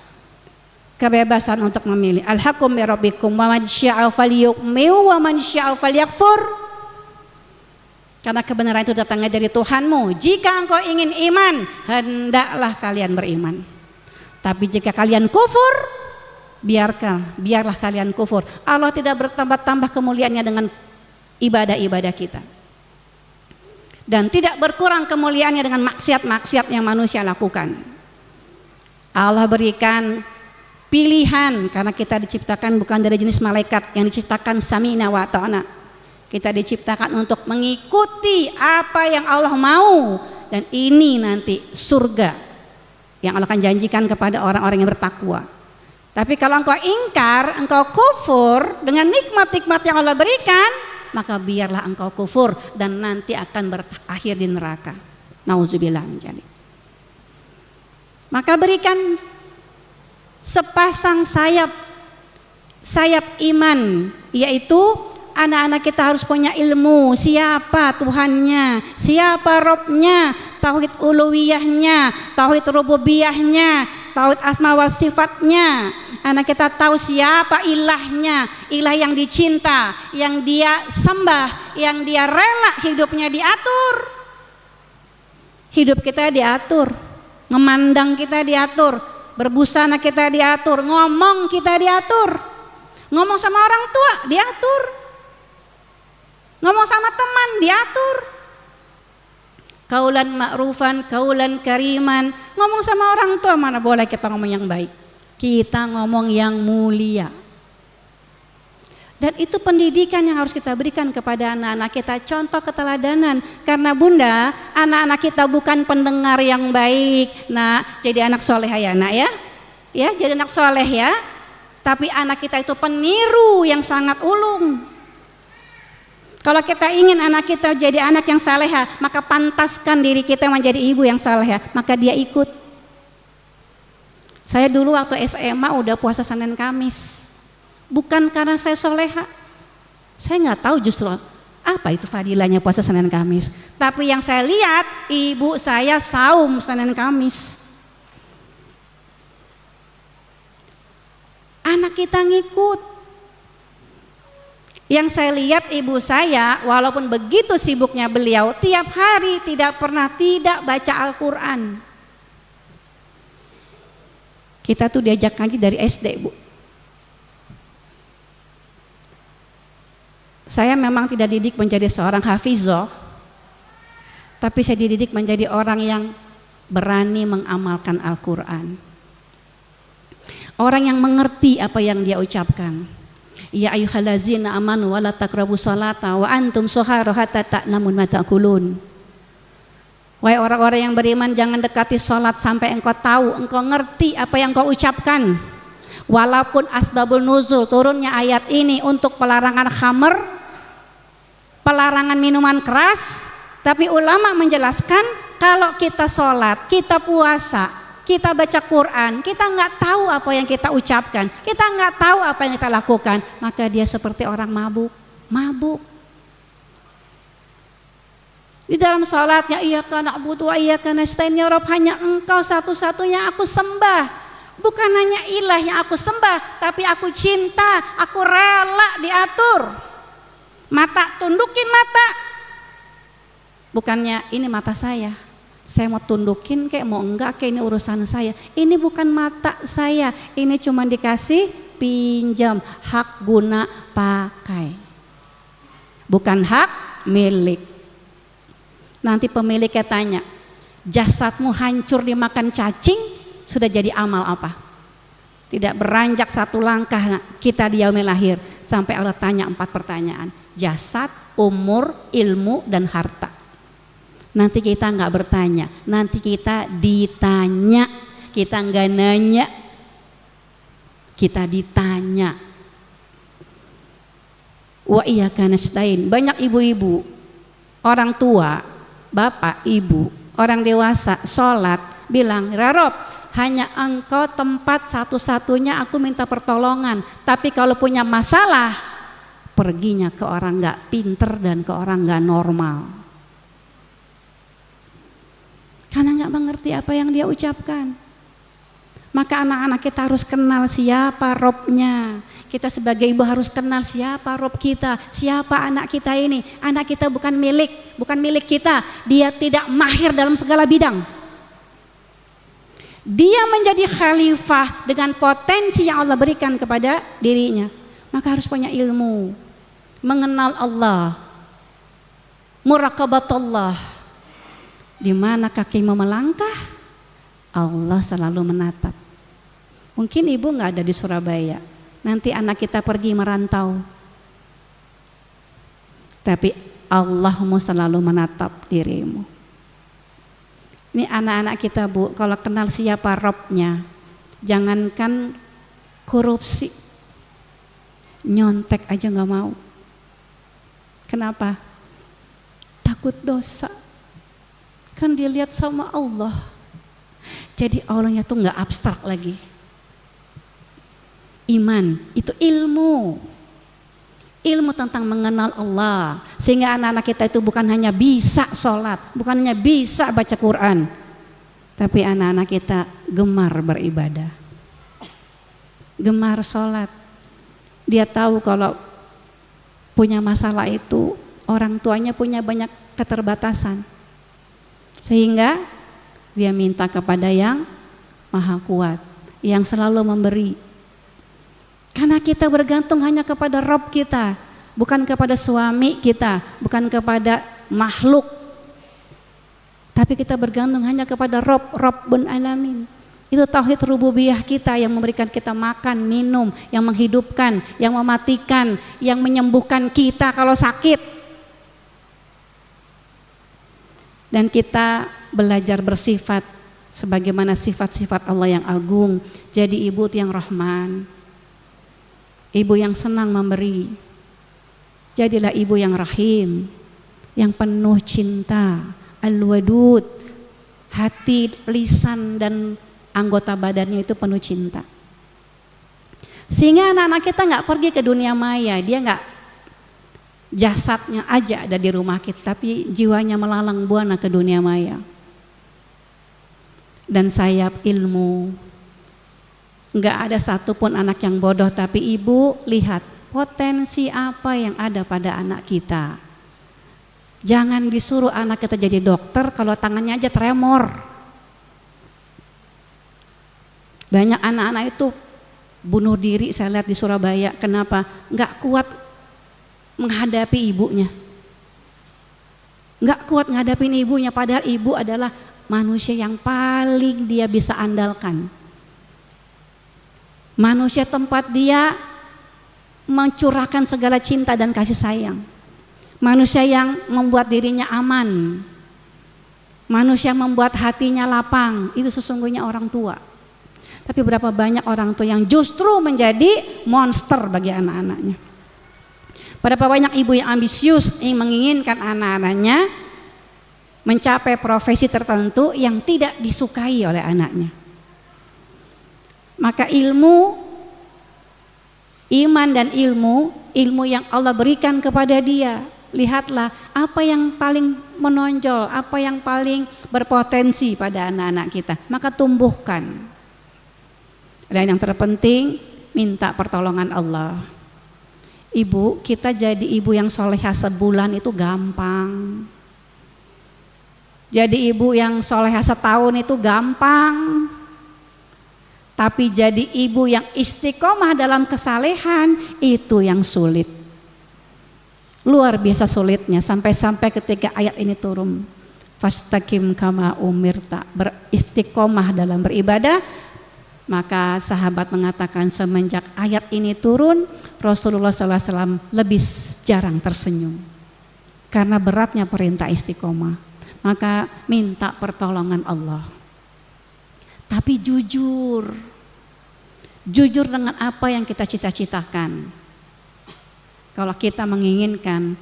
Kebebasan untuk memilih. Al-haqqu min rabbikum wa man syaa falyu'min wa man syaa falyakfur. Karena kebenaran itu datangnya dari Tuhanmu. Jika engkau ingin iman, hendaklah kalian beriman. Tapi jika kalian kufur, biarlah kalian kufur. Allah tidak bertambah-tambah kemuliaannya dengan ibadah-ibadah kita. Dan tidak berkurang kemuliaannya dengan maksiat-maksiat yang manusia lakukan. Allah berikan pilihan karena kita diciptakan bukan dari jenis malaikat yang diciptakan sami'na wa ta'na. Kita diciptakan untuk mengikuti apa yang Allah mau, dan ini nanti surga yang Allah akan janjikan kepada orang-orang yang bertakwa. Tapi kalau engkau ingkar, engkau kufur dengan nikmat-nikmat yang Allah berikan, maka biarlah engkau kufur dan nanti akan berakhir di neraka. Nauzubillah min dzalik. Maka berikan sepasang sayap iman, yaitu anak-anak kita harus punya ilmu siapa Tuhannya, siapa Robnya, tauhid uluwiyahnya, tauhid rububiyahnya, tauhid asma wa sifatnya. Anak kita tahu siapa ilahnya, ilah yang dicinta, yang dia sembah, yang dia rela hidupnya diatur. Hidup kita diatur, memandang kita diatur, berbusana kita diatur, ngomong kita diatur, ngomong sama orang tua diatur, ngomong sama teman diatur, kaulan ma'rufan, kaulan kariman. Ngomong sama orang tua mana boleh kita ngomong yang baik, kita ngomong yang mulia. Dan itu pendidikan yang harus kita berikan kepada anak-anak kita, contoh keteladanan. Karena Bunda, anak-anak kita bukan pendengar yang baik. Nah, jadi anak soleh ya nak ya, ya jadi anak soleh ya. Tapi anak kita itu peniru yang sangat ulung. Kalau kita ingin anak kita jadi anak yang saleha, maka pantaskan diri kita menjadi ibu yang saleha, maka dia ikut. Saya dulu waktu SMA udah puasa Senin Kamis, bukan karena saya soleha, saya nggak tahu justru apa itu fadilahnya puasa Senin Kamis. Tapi yang saya lihat ibu saya saum Senin Kamis, anak kita ngikut. Yang saya lihat ibu saya, walaupun begitu sibuknya beliau, tiap hari tidak pernah tidak baca Al-Quran. Kita tuh diajak ngaji dari SD, Bu. Saya memang tidak didik menjadi seorang hafizoh, tapi saya dididik menjadi orang yang berani mengamalkan Al-Quran. Orang yang mengerti apa yang dia ucapkan, Ya ayyuhallazina amanu wala taqrabu sholata wa antum shuhara hatta ta'lamun ma taqulun. Wahai orang-orang yang beriman, jangan dekati sholat sampai engkau tahu, engkau ngerti apa yang engkau ucapkan. Walaupun asbabul nuzul turunnya ayat ini untuk pelarangan khamr, pelarangan minuman keras, tapi ulama menjelaskan kalau kita sholat, kita puasa, kita baca Quran, kita nggak tahu apa yang kita ucapkan, kita nggak tahu apa yang kita lakukan, maka dia seperti orang mabuk. Di dalam sholatnya, iyyaka na'budu wa iyyaka nasta'in, ya Rabb, hanya engkau satu-satunya aku sembah. Bukan hanya ilah yang aku sembah, tapi aku cinta, aku rela diatur. Mata, tundukin mata. Bukannya ini mata saya mau tundukin kayak mau enggak, kayak ini urusan saya. Ini bukan mata saya, ini cuma dikasih pinjam, hak guna pakai. Bukan hak milik. Nanti pemiliknya tanya, jasadmu hancur dimakan cacing, sudah jadi amal apa? Tidak beranjak satu langkah kita di yaumil akhir sampai Allah tanya 4 pertanyaan. Jasad, umur, ilmu, dan harta. Nanti kita nggak bertanya, nanti kita ditanya. Kita nggak nanya, kita ditanya. Wa iyyaka nasta'in. Banyak ibu-ibu, orang tua, bapak, ibu, orang dewasa sholat bilang, ya Rob, hanya engkau tempat satu-satunya aku minta pertolongan, tapi kalau punya masalah perginya ke orang gak pinter dan ke orang gak normal, karena gak mengerti apa yang dia ucapkan. Maka anak-anak kita harus kenal siapa Robnya. Kita sebagai ibu harus kenal siapa Rob kita, siapa anak kita ini. Anak kita bukan milik kita. Dia tidak mahir dalam segala bidang. Dia menjadi khalifah dengan potensi yang Allah berikan kepada dirinya. Maka harus punya ilmu, mengenal Allah, muraqabatullah. Di mana kaki mau melangkah, Allah selalu menatap. Mungkin ibu nggak ada di Surabaya, nanti anak kita pergi merantau, tapi Allahmu selalu menatap dirimu. Ini anak-anak kita bu, kalau kenal siapa Robnya, jangankan korupsi, nyontek aja nggak mau. Kenapa? Takut dosa, kan dilihat sama Allah. Jadi Allahnya tuh nggak abstrak lagi. Iman itu ilmu tentang mengenal Allah, sehingga anak-anak kita itu bukan hanya bisa sholat, bukan hanya bisa baca Quran, tapi anak-anak kita gemar beribadah, gemar sholat. Dia tahu kalau punya masalah itu orang tuanya punya banyak keterbatasan, sehingga dia minta kepada yang maha kuat, yang selalu memberi. Karena kita bergantung hanya kepada Rob kita, bukan kepada suami kita, bukan kepada makhluk, tapi kita bergantung hanya kepada Rob, Rabbun Alamin. Itu tauhid rububiyah kita yang memberikan kita makan, minum, yang menghidupkan, yang mematikan, yang menyembuhkan kita kalau sakit. Dan kita belajar bersifat sebagaimana sifat-sifat Allah yang agung. Jadi ibu yang rahman, ibu yang senang memberi. Jadilah ibu yang rahim, yang penuh cinta, al-wadud, hati, lisan dan anggota badannya itu penuh cinta. Sehingga anak-anak kita nggak pergi ke dunia maya, dia nggak jasadnya aja ada di rumah kita, tapi jiwanya melalang buana ke dunia maya. Dan sayap ilmu. Nggak ada satupun anak yang bodoh, tapi ibu lihat potensi apa yang ada pada anak kita. Jangan disuruh anak kita jadi dokter kalau tangannya aja tremor. Banyak anak-anak itu bunuh diri saya lihat di Surabaya. Kenapa? Nggak kuat menghadapi ibunya. Nggak kuat menghadapi ibunya, padahal ibu adalah manusia yang paling dia bisa andalkan. Manusia tempat dia mencurahkan segala cinta dan kasih sayang. Manusia yang membuat dirinya aman. Manusia yang membuat hatinya lapang, itu sesungguhnya orang tua. Tapi berapa banyak orang tua yang justru menjadi monster bagi anak-anaknya. Berapa banyak ibu yang ambisius yang menginginkan anak-anaknya mencapai profesi tertentu yang tidak disukai oleh anaknya. Maka ilmu, iman dan ilmu yang Allah berikan kepada dia, lihatlah apa yang paling menonjol, apa yang paling berpotensi pada anak-anak kita, maka tumbuhkan. Dan yang terpenting, minta pertolongan Allah. Ibu, kita jadi ibu yang solehah sebulan itu gampang. Jadi ibu yang solehah setahun itu gampang. Tapi jadi ibu yang istiqomah dalam kesalehan itu yang sulit. Luar biasa sulitnya, sampai-sampai ketika ayat ini turun. Fastaqim kama umirta, beristiqomah dalam beribadah. Maka sahabat mengatakan semenjak ayat ini turun, Rasulullah SAW lebih jarang tersenyum. Karena beratnya perintah istiqomah. Maka minta pertolongan Allah. Tapi jujur dengan apa yang kita cita-citakan. Kalau kita menginginkan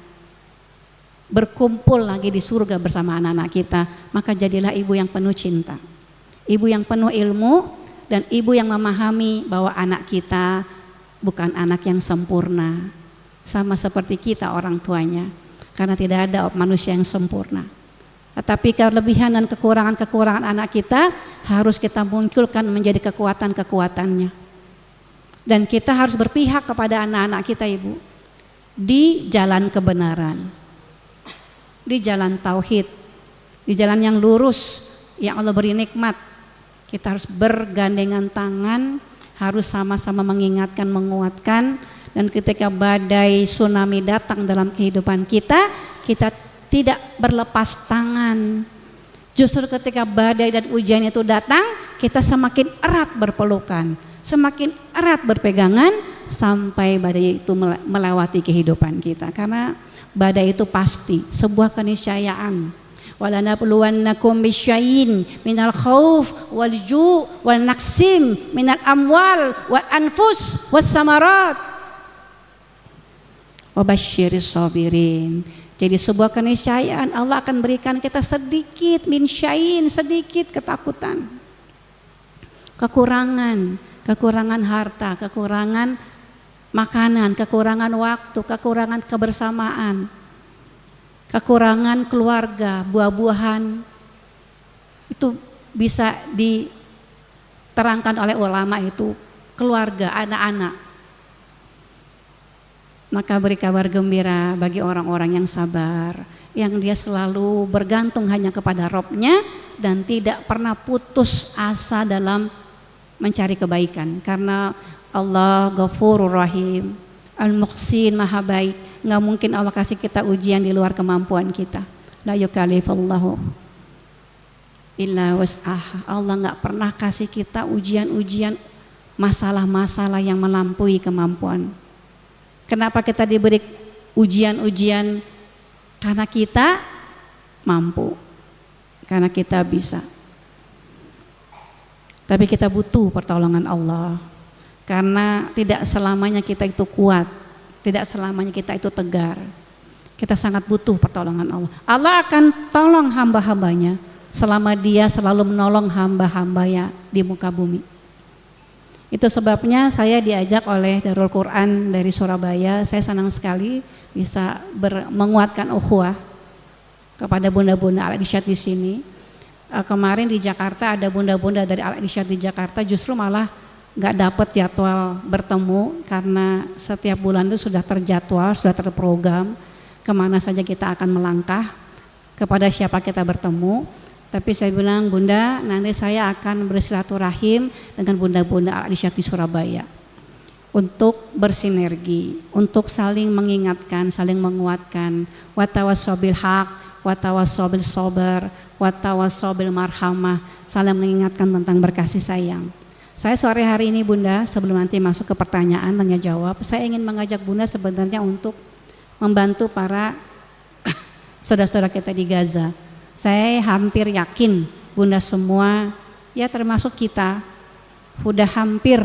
berkumpul lagi di surga bersama anak-anak kita, maka jadilah ibu yang penuh cinta, ibu yang penuh ilmu, dan ibu yang memahami bahwa anak kita bukan anak yang sempurna, sama seperti kita orang tuanya, karena tidak ada manusia yang sempurna. Tetapi kelebihan dan kekurangan anak kita harus kita munculkan menjadi kekuatan-kekuatannya. Dan kita harus berpihak kepada anak-anak kita, ibu, di jalan kebenaran, di jalan tauhid, di jalan yang lurus yang Allah beri nikmat. Kita harus bergandengan tangan, harus sama-sama mengingatkan, menguatkan. Dan ketika badai tsunami datang dalam kehidupan kita, kita tidak berlepas tangan. Justru ketika badai dan ujian itu datang, kita semakin erat berpelukan, semakin erat berpegangan sampai badai itu melewati kehidupan kita. Karena badai itu pasti sebuah keniscayaan. Walanabluwannakum bisyai'in minal khauf wal ju' wal naqsim minal amwal wal anfus was samarat wa basyiris sabirin. Jadi sebuah keniscayaan Allah akan berikan kita sedikit min syai'in, sedikit ketakutan, kekurangan harta, kekurangan makanan, kekurangan waktu, kekurangan kebersamaan, kekurangan keluarga, buah-buahan. Itu bisa diterangkan oleh ulama, itu keluarga, anak-anak. Maka beri kabar gembira bagi orang-orang yang sabar, yang dia selalu bergantung hanya kepada Robnya dan tidak pernah putus asa dalam mencari kebaikan. Karena Allah Ghafurur Rahim, Al-Muhsin, Maha Baik. Nggak mungkin Allah kasih kita ujian di luar kemampuan kita. La yukallifullahu illa wus'aha. Allah nggak pernah kasih kita ujian-ujian, masalah-masalah yang melampaui kemampuan. Kenapa kita diberi ujian-ujian? Karena kita mampu, karena kita bisa. Tapi kita butuh pertolongan Allah, karena tidak selamanya kita itu kuat, tidak selamanya kita itu tegar. Kita sangat butuh pertolongan Allah. Allah akan tolong hamba-hambanya selama dia selalu menolong hamba-hambanya di muka bumi. Itu sebabnya saya diajak oleh Darul Quran dari Surabaya. Saya senang sekali bisa menguatkan ukhuwah kepada bunda-bunda Al-Irsyad di sini. Kemarin di Jakarta ada bunda-bunda dari Al-Irsyad di Jakarta, justru malah nggak dapat jadwal bertemu karena setiap bulan itu sudah terjadwal, sudah terprogram kemana saja kita akan melangkah, kepada siapa kita bertemu. Tapi saya bilang, Bunda, nanti saya akan bersilaturahim dengan bunda-bunda Al-Irsyad di Surabaya untuk bersinergi, untuk saling mengingatkan, saling menguatkan. Wa tawassaw bil haq, wa tawassaw bil sabar, wa tawassaw bil marhamah, saling mengingatkan tentang berkasih sayang, Saya sore hari ini Bunda, sebelum nanti masuk ke pertanyaan tanya jawab, saya ingin mengajak Bunda sebenarnya untuk membantu para saudara-saudara kita di Gaza. Saya hampir yakin Bunda semua, ya termasuk kita, udah hampir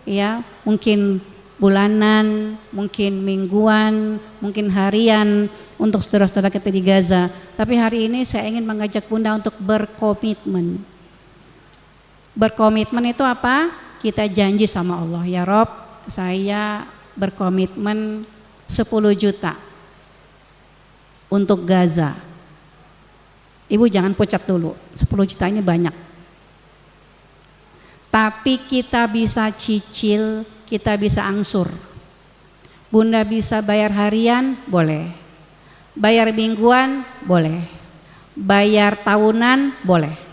ya mungkin bulanan, mungkin mingguan, mungkin harian untuk saudara-saudara kita di Gaza. Tapi hari ini saya ingin mengajak Bunda untuk berkomitmen. Berkomitmen itu apa? Kita janji sama Allah, ya Rob, saya berkomitmen 10 juta untuk Gaza. Ibu jangan pucat dulu, 10 juta ini banyak. Tapi kita bisa cicil, kita bisa angsur. Bunda bisa bayar harian, boleh. Bayar mingguan, boleh. Bayar tahunan, boleh.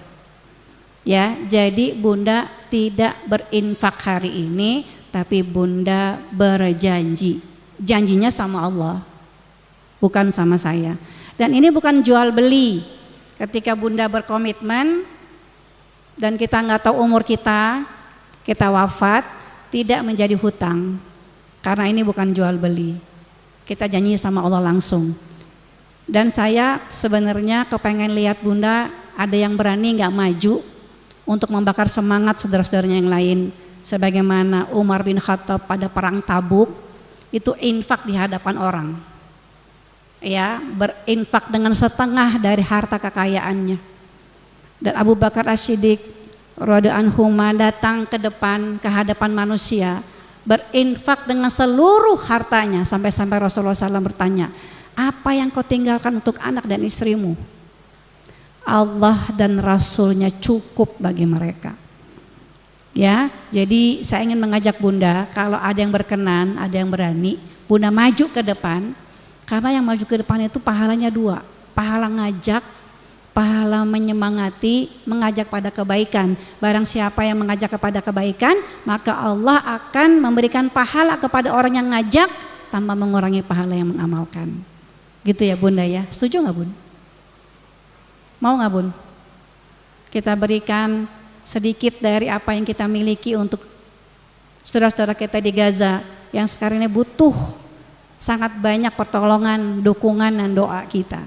Ya, jadi Bunda tidak berinfak hari ini, tapi Bunda berjanji. Janjinya sama Allah, bukan sama saya. Dan ini bukan jual beli. Ketika Bunda berkomitmen dan kita nggak tahu umur kita wafat, tidak menjadi hutang. Karena ini bukan jual beli. Kita janji sama Allah langsung. Dan saya sebenarnya kepengen lihat Bunda ada yang berani nggak maju untuk membakar semangat saudara-saudaranya yang lain, sebagaimana Umar bin Khattab pada perang Tabuk itu infak di hadapan orang, ya, berinfak dengan setengah dari harta kekayaannya. Dan Abu Bakar As-Siddiq radhiyallahu anhu datang ke depan, ke hadapan manusia, berinfak dengan seluruh hartanya, sampai-sampai Rasulullah SAW bertanya, apa yang kau tinggalkan untuk anak dan istrimu? Allah dan Rasulnya cukup bagi mereka. Ya, jadi saya ingin mengajak Bunda, kalau ada yang berkenan, ada yang berani, Bunda maju ke depan, karena yang maju ke depan itu pahalanya 2, pahala ngajak, pahala menyemangati, mengajak pada kebaikan. Barang siapa yang mengajak kepada kebaikan, maka Allah akan memberikan pahala kepada orang yang ngajak tanpa mengurangi pahala yang mengamalkan. Gitu ya Bunda ya, setuju nggak Bun? Mau nggak Bun? Kita berikan sedikit dari apa yang kita miliki untuk saudara-saudara kita di Gaza yang sekarang ini butuh sangat banyak pertolongan, dukungan dan doa kita.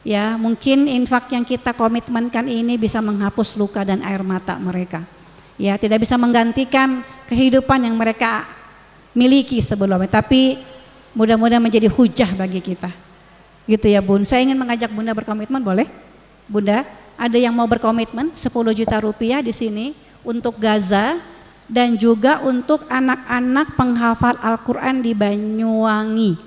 Ya, mungkin infak yang kita komitmenkan ini bisa menghapus luka dan air mata mereka. Ya, tidak bisa menggantikan kehidupan yang mereka miliki sebelumnya, tapi mudah-mudahan menjadi hujah bagi kita. Gitu ya Bun. Saya ingin mengajak Bunda berkomitmen, boleh? Bunda, ada yang mau berkomitmen 10 juta rupiah di sini untuk Gaza dan juga untuk anak-anak penghafal Al-Quran di Banyuwangi.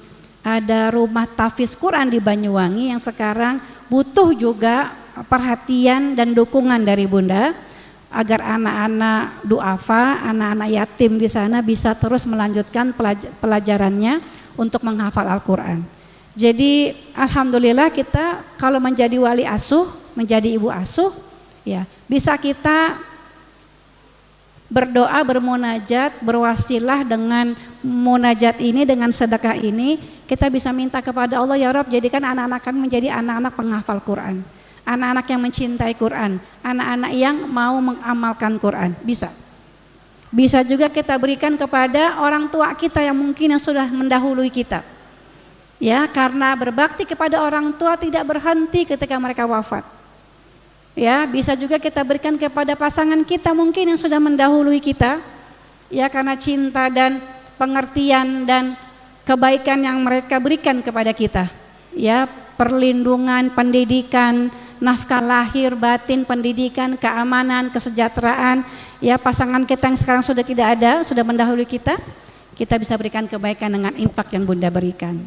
Ada rumah tahfiz Quran di Banyuwangi yang sekarang butuh juga perhatian dan dukungan dari Bunda agar anak-anak duafa, anak-anak yatim di sana bisa terus melanjutkan pelajarannya untuk menghafal Al-Quran. Jadi alhamdulillah kita kalau menjadi wali asuh, menjadi ibu asuh, ya bisa kita berdoa, bermunajat, berwasilah dengan munajat ini, dengan sedekah ini, kita bisa minta kepada Allah, ya Rabb, jadikan anak-anak kami menjadi anak-anak penghafal Quran, anak-anak yang mencintai Quran, anak-anak yang mau mengamalkan Quran. Bisa juga kita berikan kepada orang tua kita yang mungkin yang sudah mendahului kita. Ya, karena berbakti kepada orang tua tidak berhenti ketika mereka wafat. Ya, bisa juga kita berikan kepada pasangan kita mungkin yang sudah mendahului kita. Ya, karena cinta dan pengertian dan kebaikan yang mereka berikan kepada kita. Ya, perlindungan, pendidikan, nafkah lahir, batin, pendidikan, keamanan, kesejahteraan. Ya, pasangan kita yang sekarang sudah tidak ada, sudah mendahului kita bisa berikan kebaikan dengan infak yang Bunda berikan.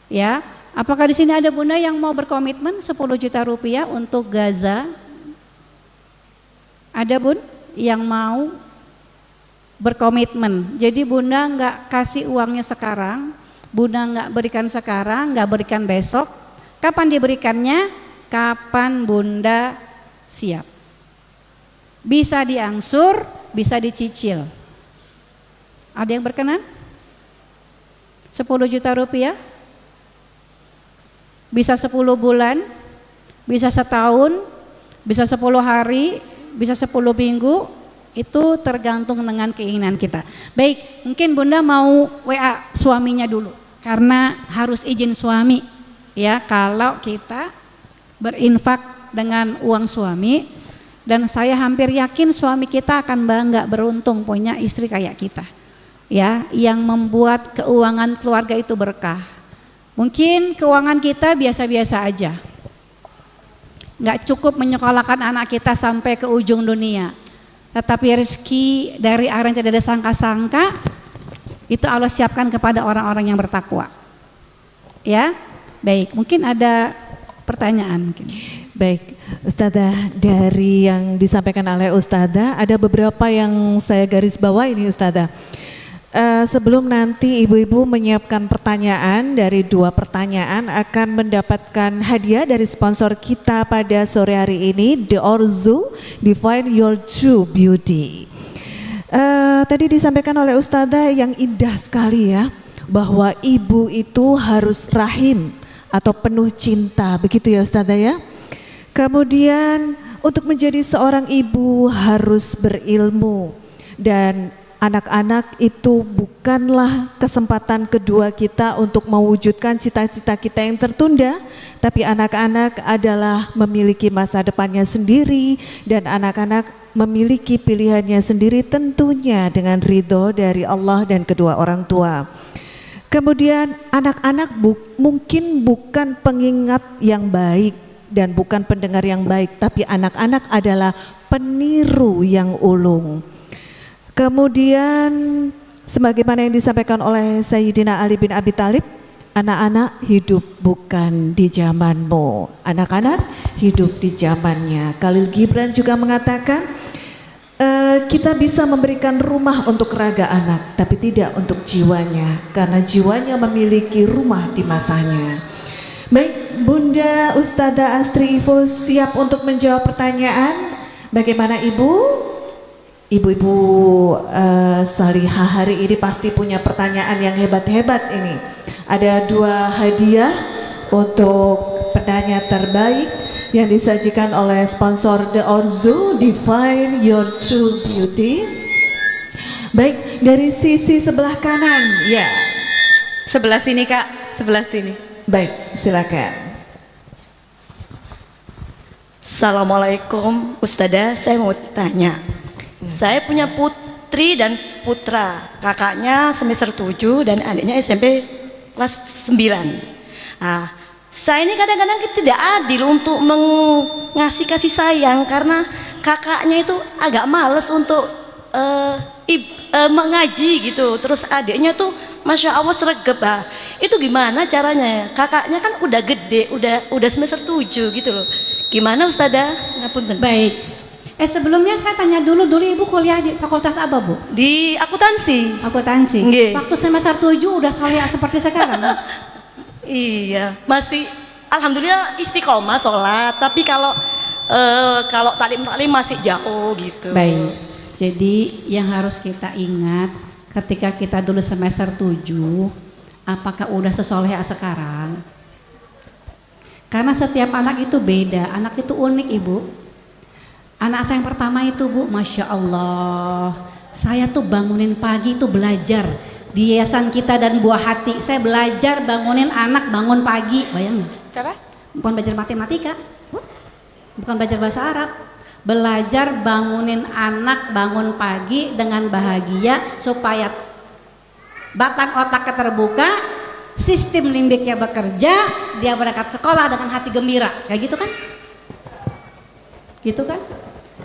Ya, apakah di sini ada Bunda yang mau berkomitmen 10 juta rupiah untuk Gaza? Ada Bun yang mau berkomitmen. Jadi Bunda nggak kasih uangnya sekarang, Bunda nggak berikan sekarang, nggak berikan besok. Kapan diberikannya? Kapan Bunda siap. Bisa diangsur, bisa dicicil. Ada yang berkenan? 10 juta rupiah? Bisa 10 bulan, bisa setahun, bisa 10 hari, bisa 10 minggu, Itu tergantung dengan keinginan kita. Baik, mungkin Bunda mau WA suaminya dulu karena harus izin suami ya kalau kita berinfak dengan uang suami, dan saya hampir yakin suami kita akan bangga beruntung punya istri kayak kita ya, yang membuat keuangan keluarga itu berkah. Mungkin keuangan kita biasa-biasa aja, nggak cukup menyekolahkan anak kita sampai ke ujung dunia, tetapi rezeki dari arah yang tidak ada sangka-sangka itu Allah siapkan kepada orang-orang yang bertakwa. Ya, baik. Mungkin ada pertanyaan. Mungkin. Baik, Ustadzah, dari yang disampaikan oleh Ustadzah ada beberapa yang saya garis bawah ini Ustadzah. Sebelum nanti ibu-ibu menyiapkan pertanyaan, dari 2 pertanyaan akan mendapatkan hadiah dari sponsor kita pada sore hari ini, The Orzu, Define Your True Beauty. Tadi disampaikan oleh Ustadzah yang indah sekali ya, bahwa ibu itu harus rahim atau penuh cinta, begitu ya Ustadzah ya. Kemudian untuk menjadi seorang ibu harus berilmu, dan anak-anak itu bukanlah kesempatan kedua kita untuk mewujudkan cita-cita kita yang tertunda, tapi anak-anak adalah memiliki masa depannya sendiri, dan anak-anak memiliki pilihannya sendiri tentunya dengan ridho dari Allah dan kedua orang tua. Kemudian anak-anak mungkin bukan pengingat yang baik dan bukan pendengar yang baik, tapi anak-anak adalah peniru yang ulung. Kemudian sebagaimana yang disampaikan oleh Sayyidina Ali bin Abi Thalib, anak-anak hidup bukan di zamanmu, anak-anak hidup di zamannya. Khalil Gibran juga mengatakan kita bisa memberikan rumah untuk raga anak, tapi tidak untuk jiwanya, karena jiwanya memiliki rumah di masanya. Baik, Bunda Ustadzah Astri Ivo siap untuk menjawab pertanyaan. Bagaimana Ibu? Ibu-ibu salihah hari ini pasti punya pertanyaan yang hebat-hebat ini. Ada 2 hadiah untuk penanya terbaik yang disajikan oleh sponsor The Orzu, Define Your True Beauty. Baik, dari sisi sebelah kanan, ya. Sebelah sini Kak, sebelah sini. Baik, silakan. Assalamualaikum Ustadzah, saya mau tanya. Saya punya putri dan putra, kakaknya semester 7 dan adiknya SMP kelas 9. Nah, saya ini kadang-kadang tidak adil untuk mengasih kasih sayang karena kakaknya itu agak males untuk mengaji gitu. Terus adiknya tuh Masya Allah sregep. Itu gimana caranya? Kakaknya kan udah gede, udah semester 7 gitu loh. Gimana Ustadzah? Ngapunten. Baik. Sebelumnya saya tanya dulu Ibu kuliah di fakultas apa Bu? Di akuntansi. Akuntansi. Nggih. Waktu semester 7 udah soleh seperti sekarang? Iya, masih alhamdulillah istiqomah sholat, tapi kalau taklim masih jauh gitu. Baik. Jadi yang harus kita ingat ketika kita dulu semester 7, apakah udah sesoleh sekarang? Karena setiap anak itu beda, anak itu unik Ibu. Anak saya yang pertama itu Bu, Masya Allah, saya tuh bangunin pagi itu belajar di yayasan kita dan Buah Hati. Saya belajar bangunin anak bangun pagi, bayangin. Siapa? Bukan belajar matematika, bukan belajar bahasa Arab, belajar bangunin anak bangun pagi dengan bahagia supaya batang otaknya terbuka, sistem limbiknya bekerja, dia berangkat sekolah dengan hati gembira, kayak gitu kan? Gitu kan?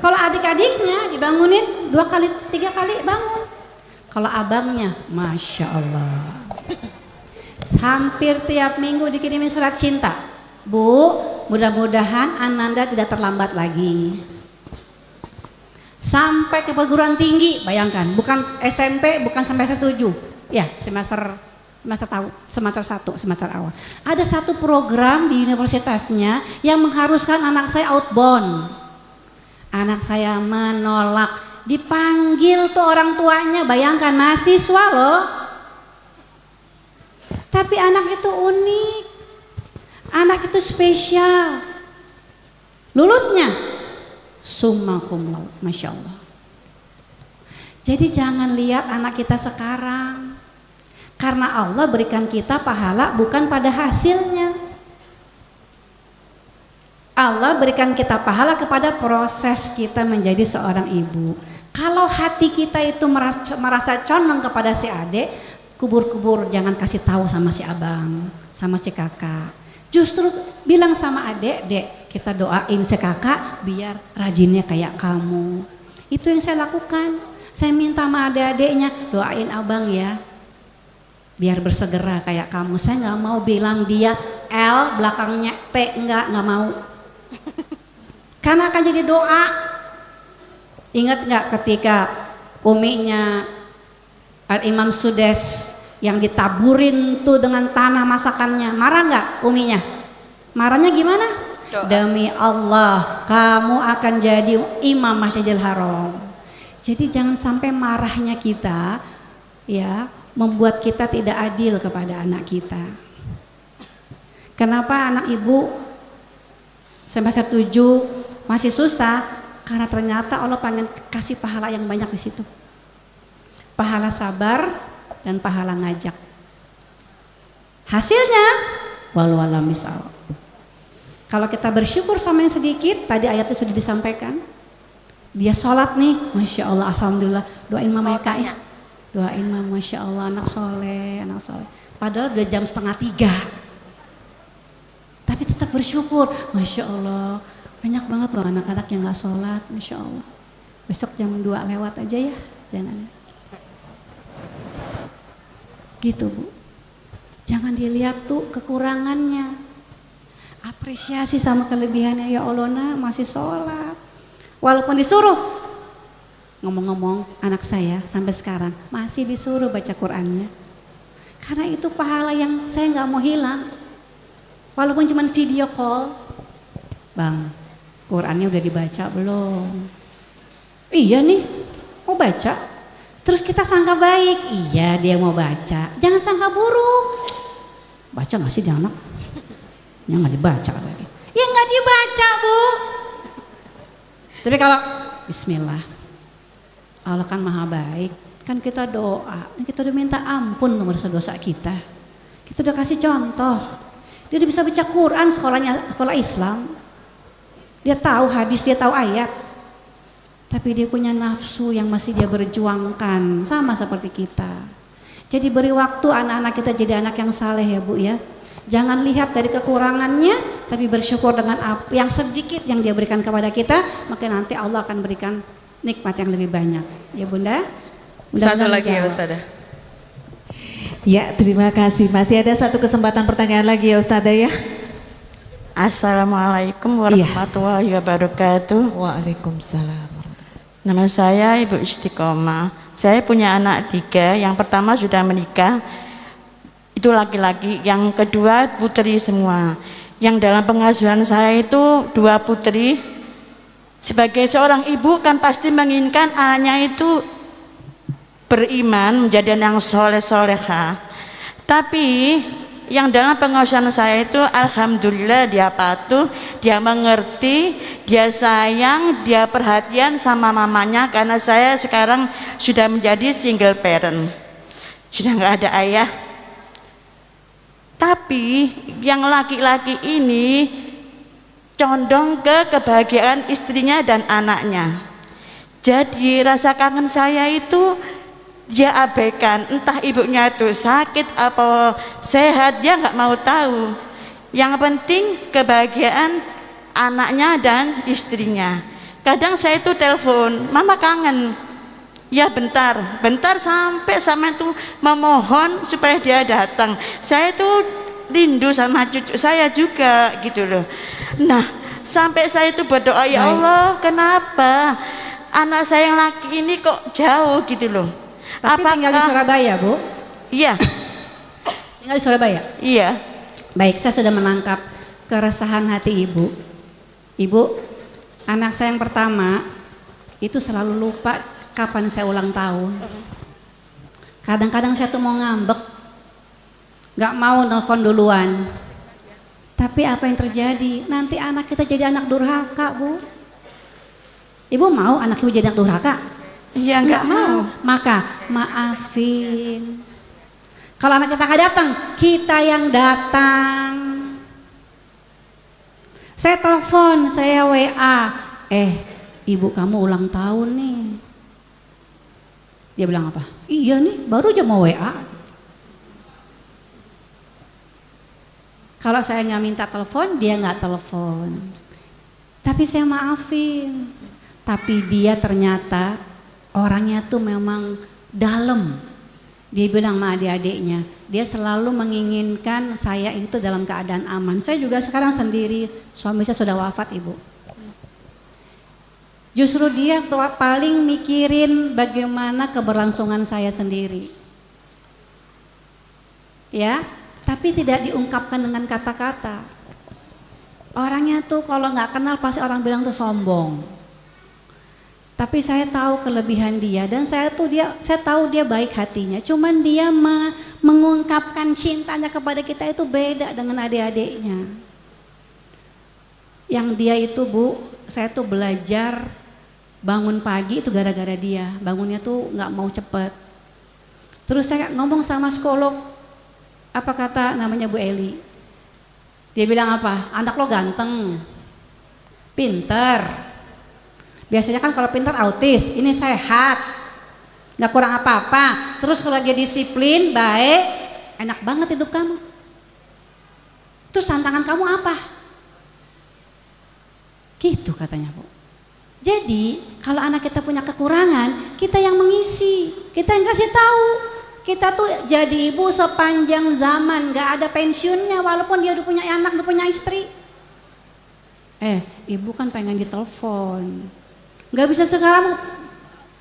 Kalau adik-adiknya dibangunin 2 kali 3 kali bangun. Kalau abangnya, Masya Allah, hampir tiap minggu dikirimin surat cinta. Bu, mudah-mudahan Ananda tidak terlambat lagi. Sampai ke perguruan tinggi, bayangkan, bukan SMP, bukan semester 7, ya semester 1, semester awal. Ada satu program di universitasnya yang mengharuskan anak saya outbound. Anak saya menolak, dipanggil tuh orang tuanya, bayangkan mahasiswa loh. Tapi anak itu unik, anak itu spesial. Lulusnya summa cum laude, Masya Allah. Jadi jangan lihat anak kita sekarang. Karena Allah berikan kita pahala bukan pada hasilnya. Allah berikan kita pahala kepada proses kita menjadi seorang ibu. Kalau hati kita itu merasa condong kepada si adik, kubur-kubur jangan kasih tahu sama si abang, sama si kakak. Justru bilang sama adik, dek kita doain si kakak biar rajinnya kayak kamu. Itu yang saya lakukan. Saya minta sama adik-adiknya, doain abang ya, biar bersegera kayak kamu. Saya nggak mau bilang dia L belakangnya T, nggak mau. Karena akan jadi doa. Ingat nggak ketika uminya Al-Imam Sudes yang ditaburin tuh dengan tanah masakannya, marah nggak uminya? Marahnya gimana? Doa. Demi Allah kamu akan jadi imam Masjidil Haram. Jadi jangan sampai marahnya kita ya membuat kita tidak adil kepada anak kita. Kenapa anak ibu semester 7 masih susah? Karena ternyata Allah pengen kasih pahala yang banyak di situ. Pahala sabar dan pahala ngajak. Hasilnya walau alam misal. Kalau kita bersyukur sama yang sedikit, tadi ayatnya sudah disampaikan. Dia sholat nih, masya Allah, alhamdulillah. Doain mama ya kak ya. Doain mama, masya Allah, anak soleh, anak soleh. Padahal udah jam 2:30. Tapi tetap bersyukur, masya Allah. Banyak banget loh anak-anak yang nggak sholat, masya Allah. Besok jam 2 lewat aja ya, jangan. Gitu Bu. Jangan dilihat tuh kekurangannya. Apresiasi sama kelebihannya, ya Allah nak masih sholat. Walaupun disuruh. Ngomong-ngomong anak saya sampai sekarang masih disuruh baca Qur'annya. Karena itu pahala yang saya nggak mau hilang. Walaupun cuma video call. Bang, Qur'annya udah dibaca belum? Iya nih, mau baca. Terus kita sangka baik, iya dia mau baca. Jangan sangka buruk. Baca nggak sih dia anak? Ya nggak dibaca lagi. Ya nggak dibaca Bu. Tapi kalau Bismillah, Allah kan maha baik. Kan kita doa, kita udah minta ampun untuk dosa-dosa kita. Kita udah kasih contoh. Dia udah bisa baca Quran, sekolah Islam. Dia tahu hadis, dia tahu ayat. Tapi dia punya nafsu yang masih dia berjuangkan, sama seperti kita. Jadi beri waktu anak-anak kita jadi anak yang saleh ya Bu ya. Jangan lihat dari kekurangannya, tapi bersyukur dengan yang sedikit yang dia berikan kepada kita, maka nanti Allah akan berikan nikmat yang lebih banyak. Ya Bunda? Satu lagi ya Ustazah. Ya, terima kasih. Masih ada satu kesempatan pertanyaan lagi ya Ustazah ya. Assalamualaikum warahmatullahi wabarakatuh. Waalaikumsalam. Nama saya Ibu Istiqomah. Saya punya anak 3. Yang pertama sudah menikah, itu laki-laki. Yang kedua putri semua. Yang dalam pengasuhan saya itu 2 putri. Sebagai seorang ibu kan pasti menginginkan anaknya itu beriman, menjadi yang soleh-soleha. Tapi yang dalam pengasuhan saya itu alhamdulillah dia patuh, dia mengerti, dia sayang, dia perhatian sama mamanya. Karena saya sekarang sudah menjadi single parent, sudah nggak ada ayah. Tapi yang laki-laki ini condong ke kebahagiaan istrinya dan anaknya. Jadi rasa kangen saya itu dia abaikan, entah ibunya itu sakit atau sehat, dia nggak mau tahu. Yang penting kebahagiaan anaknya dan istrinya. Kadang saya itu telepon, mama kangen. Ya bentar sampai itu memohon supaya dia datang. Saya itu rindu sama cucu saya juga gitu loh. Nah sampai saya itu berdoa, ya Allah kenapa anak saya yang laki ini kok jauh gitu loh. Tapi tinggal di Surabaya Bu? Iya. Tinggal di Surabaya? Iya. Baik, saya sudah menangkap keresahan hati Ibu. Ibu, anak saya yang pertama itu selalu lupa kapan saya ulang tahun. Kadang-kadang saya tuh mau ngambek, gak mau nelfon duluan. Tapi apa yang terjadi? Nanti anak kita jadi anak durhaka Bu. Ibu mau anak ibu jadi anak durhaka? Iya nggak mau. Maka maafin. Kalau anak kita nggak datang, kita yang datang. Saya telepon, saya WA, ibu kamu ulang tahun nih. Dia bilang apa? Iya nih, baru aja mau WA. Kalau saya nggak minta telepon, dia nggak telepon. Tapi saya maafin. Tapi dia ternyata orangnya tuh memang dalam. Dia bilang sama adik-adiknya, dia selalu menginginkan saya itu dalam keadaan aman. Saya juga sekarang sendiri, suami saya sudah wafat, Ibu. Justru dia paling mikirin bagaimana keberlangsungan saya sendiri. Ya, tapi tidak diungkapkan dengan kata-kata. Orangnya tuh kalau nggak kenal pasti orang bilang tuh sombong. Tapi saya tahu kelebihan dia dan saya tahu dia baik hatinya. Cuman dia mengungkapkan cintanya kepada kita itu beda dengan adik-adiknya. Yang dia itu, Bu, saya tuh belajar bangun pagi itu gara-gara dia. Bangunnya tuh nggak mau cepet. Terus saya ngomong sama psikolog, apa kata namanya Bu Eli? Dia bilang apa? Anak lo ganteng, pinter. Biasanya kan kalau pintar autis, ini sehat, nggak kurang apa-apa. Terus kalau dia disiplin, baik, enak banget hidup kamu. Terus tantangan kamu apa? Gitu katanya, Bu. Jadi kalau anak kita punya kekurangan, kita yang mengisi, kita yang kasih tahu. Kita tuh jadi ibu sepanjang zaman, nggak ada pensiunnya walaupun dia udah punya anak, udah punya istri. Ibu kan pengen ditelepon. Gak bisa sekarang,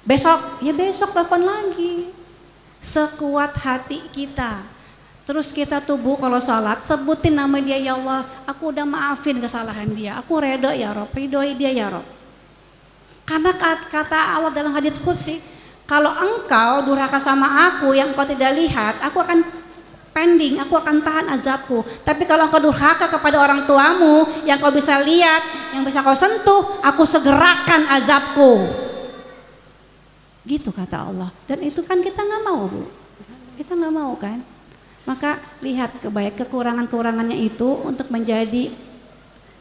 besok telepon lagi. Sekuat hati kita. Terus kita tubuh kalau sholat, sebutin nama dia, ya Allah, aku udah maafin kesalahan dia, aku redha ya Rob, ridhoi dia ya Rob. Karena kata Allah dalam hadits qudsi, kalau engkau durhaka sama aku yang engkau tidak lihat, aku akan pending, aku akan tahan azabku. Tapi kalau engkau durhaka kepada orang tuamu yang kau bisa lihat, yang bisa kau sentuh, aku segerakan azabku. Gitu kata Allah. Dan itu kan kita nggak mau, Bu. Kita nggak mau kan. Maka lihat kekurangan-kekurangannya itu untuk menjadi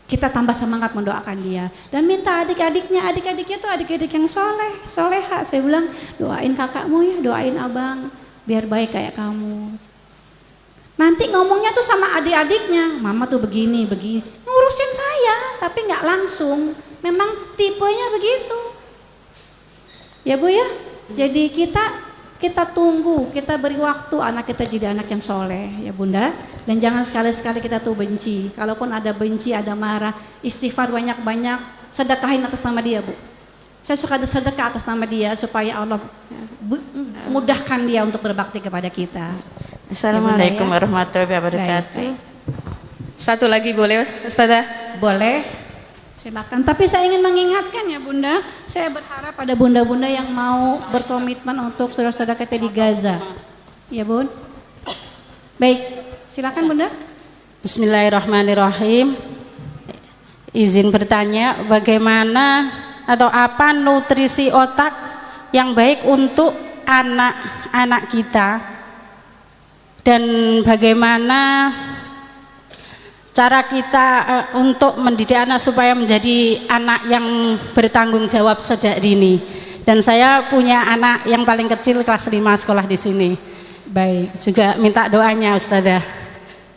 kita tambah semangat mendoakan dia. Dan minta adik-adiknya tuh adik-adik yang soleha. Saya bilang, doain kakakmu ya, doain abang biar baik kayak kamu. Nanti ngomongnya tuh sama adik-adiknya, mama tuh begini, ngurusin saya, tapi nggak langsung. Memang tipenya begitu, ya Bu ya. Jadi kita tunggu, kita beri waktu anak kita jadi anak yang soleh, ya Bunda. Dan jangan sekali-sekali kita tuh benci. Kalaupun ada benci, ada marah, istighfar banyak-banyak, sedekahin atas nama dia, Bu. Saya suka sedekah atas nama dia supaya Allah mudahkan dia untuk berbakti kepada kita. Assalamualaikum warahmatullahi wabarakatuh. Satu lagi boleh, Ustazah? Boleh, silakan. Tapi saya ingin mengingatkan ya Bunda, saya berharap pada bunda-bunda yang mau berkomitmen untuk saudara-saudara kita di Gaza. Ya Bun? Baik, silakan Bunda. Bismillahirrahmanirrahim. Izin bertanya, bagaimana atau apa nutrisi otak yang baik untuk anak-anak kita? Dan bagaimana cara kita untuk mendidik anak supaya menjadi anak yang bertanggung jawab sejak dini. Dan saya punya anak yang paling kecil kelas 5 sekolah di sini. Baik, juga minta doanya Ustazah.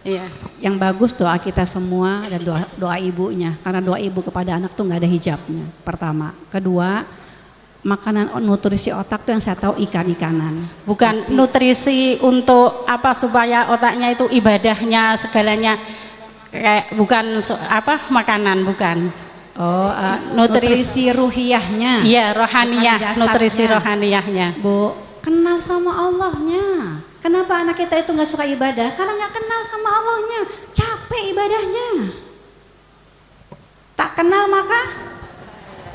Iya. Yang bagus doa kita semua dan doa ibunya, karena doa ibu kepada anak tuh nggak ada hijabnya. Pertama, kedua, makanan nutrisi otak tuh yang saya tahu ikan-ikanan. Bukan nutrisi untuk apa supaya otaknya itu ibadahnya segalanya kayak bukan makanan bukan. Oh, nutrisi ruhiyahnya. Iya, rohaniyah, nutrisi rohaniyahnya. Bu, kenal sama Allahnya. Kenapa anak kita itu nggak suka ibadah? Karena nggak kenal sama Allahnya, capek ibadahnya. Tak kenal maka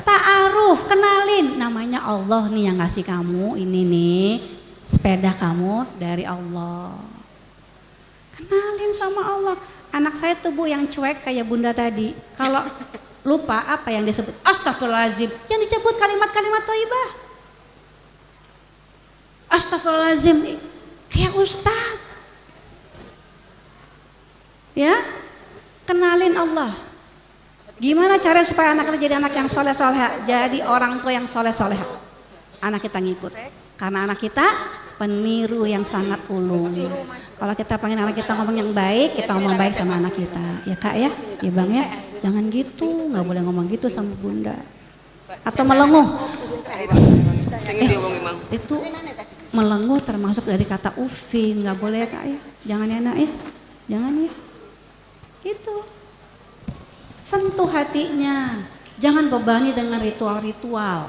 ta'aruf, kenalin namanya Allah nih yang ngasih kamu ini nih sepeda kamu dari Allah. Kenalin sama Allah. Anak saya tuh Bu yang cuek kayak Bunda tadi. Kalau lupa apa yang disebut astagfirullahaladzim, yang disebut kalimat-kalimat thayyibah. astagfirullahaladzim, kayak ustaz. Ya, kenalin Allah. Gimana cara supaya anak kita jadi anak yang soleh soleha, jadi orang tua yang soleh soleha. Anak kita ngikut, karena anak kita peniru yang sangat ulung. Kalau kita pengen anak kita ngomong yang baik, kita ngomong baik sama anak kita, ya kak ya, ya bang ya. Jangan gitu, nggak boleh ngomong gitu sama bunda. Atau melenguh. Itu melenguh termasuk dari kata ufin, nggak boleh ya kak ya. Jangan ya nak ya, jangan ya. Gitu. Sentuh hatinya, jangan bebani dengan ritual-ritual.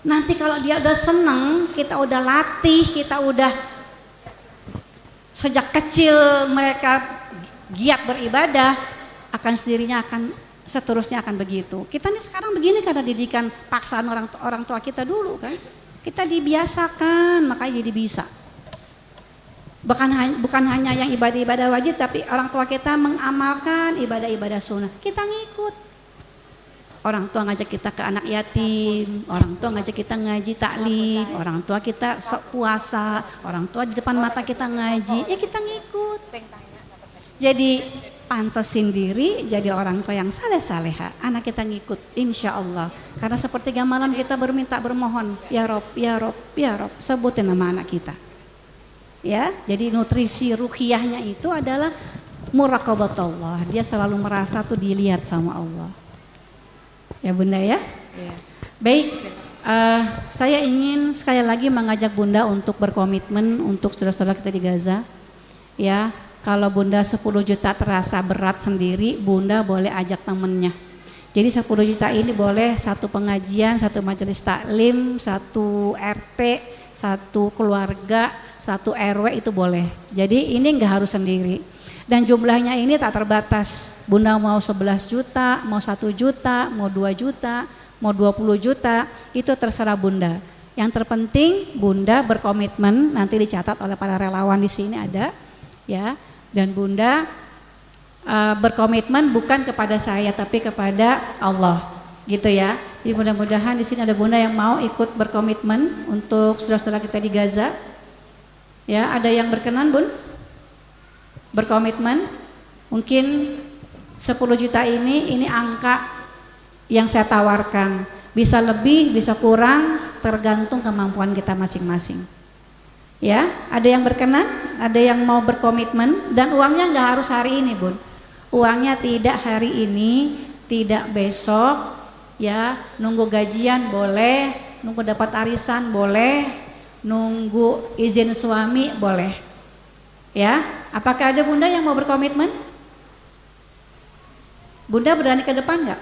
Nanti kalau dia udah seneng, kita udah latih, kita udah sejak kecil mereka giat beribadah, akan sendirinya akan seterusnya akan begitu. Kita nih sekarang begini karena didikan paksaan orang tua kita dulu kan. Kita dibiasakan, makanya jadi bisa. Bukan hanya yang ibadah-ibadah wajib, tapi orang tua kita mengamalkan ibadah-ibadah sunnah. Kita ngikut. Orang tua ngajak kita ke anak yatim, orang tua ngajak kita ngaji taklim, orang tua kita puasa, orang tua di depan mata kita ngaji, ya kita ngikut. Jadi pantesin diri jadi orang tua yang saleh-saleha, anak kita ngikut insya Allah. Karena sepertiga malam kita berminta bermohon, ya Rob, ya Rob, ya Rob, sebutin nama anak kita. Ya, jadi nutrisi ruhiyahnya itu adalah muraqabatullah, dia selalu merasa tuh dilihat sama Allah. Ya bunda ya, baik. Saya ingin sekali lagi mengajak bunda untuk berkomitmen untuk saudara-saudara kita di Gaza. Ya, kalau bunda 10 juta terasa berat sendiri, bunda boleh ajak temennya. Jadi 10 juta ini boleh satu pengajian, satu majelis taklim, satu RT, satu keluarga, satu RW itu boleh. Jadi ini nggak harus sendiri. Dan jumlahnya ini tak terbatas. Bunda mau 11 juta, mau 1 juta, mau 2 juta, mau 20 juta, itu terserah bunda. Yang terpenting bunda berkomitmen, nanti dicatat oleh para relawan di sini ada, ya. Dan bunda berkomitmen bukan kepada saya tapi kepada Allah, gitu ya. Jadi mudah-mudahan di sini ada bunda yang mau ikut berkomitmen untuk saudara-saudara kita di Gaza. Ya, ada yang berkenan bun? Berkomitmen, mungkin 10 juta ini angka yang saya tawarkan, bisa lebih bisa kurang tergantung kemampuan kita masing-masing. Ya, ada yang berkenan, ada yang mau berkomitmen, dan uangnya nggak harus hari ini bun, uangnya tidak hari ini, tidak besok, ya, nunggu gajian boleh, nunggu dapat arisan boleh, nunggu izin suami boleh. Ya, apakah ada bunda yang mau berkomitmen? Bunda berani ke depan nggak?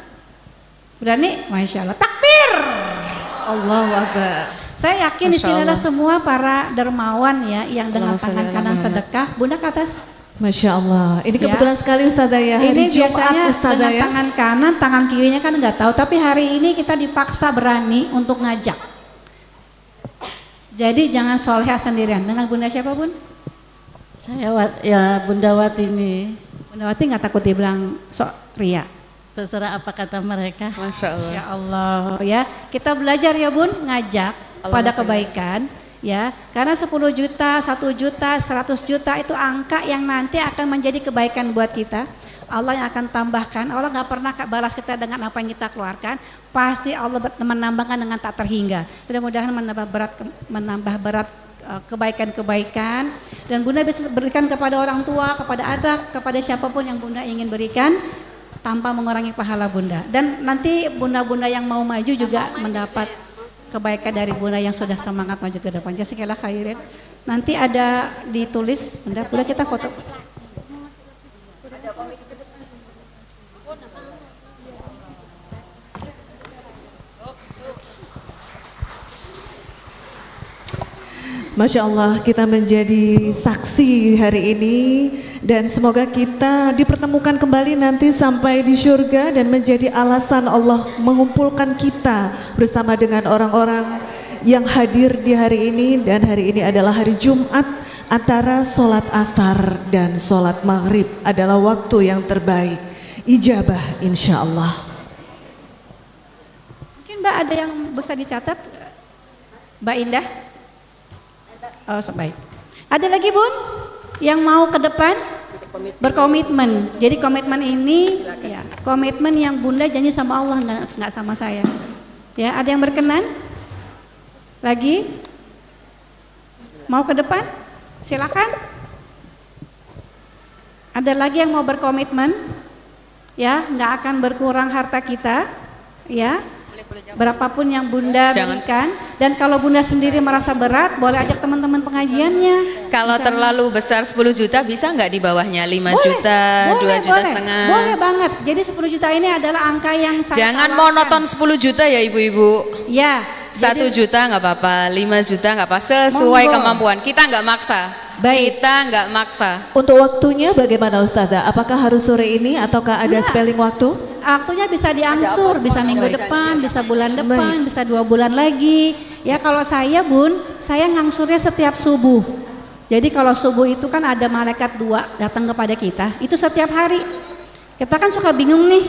Berani? Masya Allah. Takbir! Allahu Akbar. Saya yakin di sini ada semua para dermawan ya yang dengan tangan kanan sedekah. Bunda ke atas. Masya Allah. Ini kebetulan sekali Ustazah ya. Ini Hari Jumat biasanya Ustazah dengan ya. tangan kanan, tangan kirinya kan nggak tahu. Tapi hari ini kita dipaksa berani untuk ngajak. Jadi jangan solehah sendirian. Dengan bunda siapa bun? Saya ya Bunda Watini. Bunda Wati nggak takut dibilang sok ria? Terserah apa kata mereka. Masya Allah. Ya Allah ya, kita belajar ya bun, ngajak pada kebaikan ya. Karena 10 juta, 1 juta, 100 juta itu angka yang nanti akan menjadi kebaikan buat kita. Allah yang akan tambahkan. Allah nggak pernah balas kita dengan apa yang kita keluarkan. Pasti Allah menambahkan dengan tak terhingga. Mudah-mudahan menambah berat kebaikan-kebaikan, dan bunda bisa berikan kepada orang tua, kepada anak, kepada siapapun yang bunda ingin berikan tanpa mengurangi pahala bunda. Dan nanti bunda-bunda yang mau maju juga mendapat kebaikan dari bunda yang sudah semangat maju ke depan. Jazakallah khairan. Nanti ada ditulis, bunda kita foto. Masya Allah, kita menjadi saksi hari ini dan semoga kita dipertemukan kembali nanti sampai di surga dan menjadi alasan Allah mengumpulkan kita bersama dengan orang-orang yang hadir di hari ini. Dan hari ini adalah hari Jumat, antara sholat asar dan sholat maghrib adalah waktu yang terbaik, ijabah insya Allah. Mungkin Mbak ada yang bisa dicatat, Mbak Indah? Oh, baik. Ada lagi Bun yang mau ke depan berkomitmen. Jadi komitmen ini ya, komitmen yang Bunda janji sama Allah, nggak sama saya. Ya, ada yang berkenan? Lagi? Mau ke depan? Silakan. Ada lagi yang mau berkomitmen? Ya, nggak akan berkurang harta kita. Ya. Berapapun yang Bunda berikan, dan kalau Bunda sendiri merasa berat, boleh ajak teman-teman pengajiannya. Kalau terlalu besar 10 juta bisa nggak di bawahnya 5 juta, 2 juta setengah? Boleh banget. Jadi 10 juta ini adalah angka yang sangat jangan monoton 10 juta ya ibu-ibu. Ya. 1 juta nggak apa-apa, 5 juta nggak apa, sesuai kemampuan. Kita nggak maksa. Baik. Kita nggak maksa. Untuk waktunya bagaimana Ustazah? Apakah harus sore ini ataukah ada spelling waktu? Waktunya bisa diangsur, bisa minggu depan, bisa bulan depan, bisa 2 bulan lagi. Ya kalau saya Bun, saya ngangsurnya setiap subuh. Jadi kalau subuh itu kan ada malaikat 2 datang kepada kita, itu setiap hari. Kita kan suka bingung nih,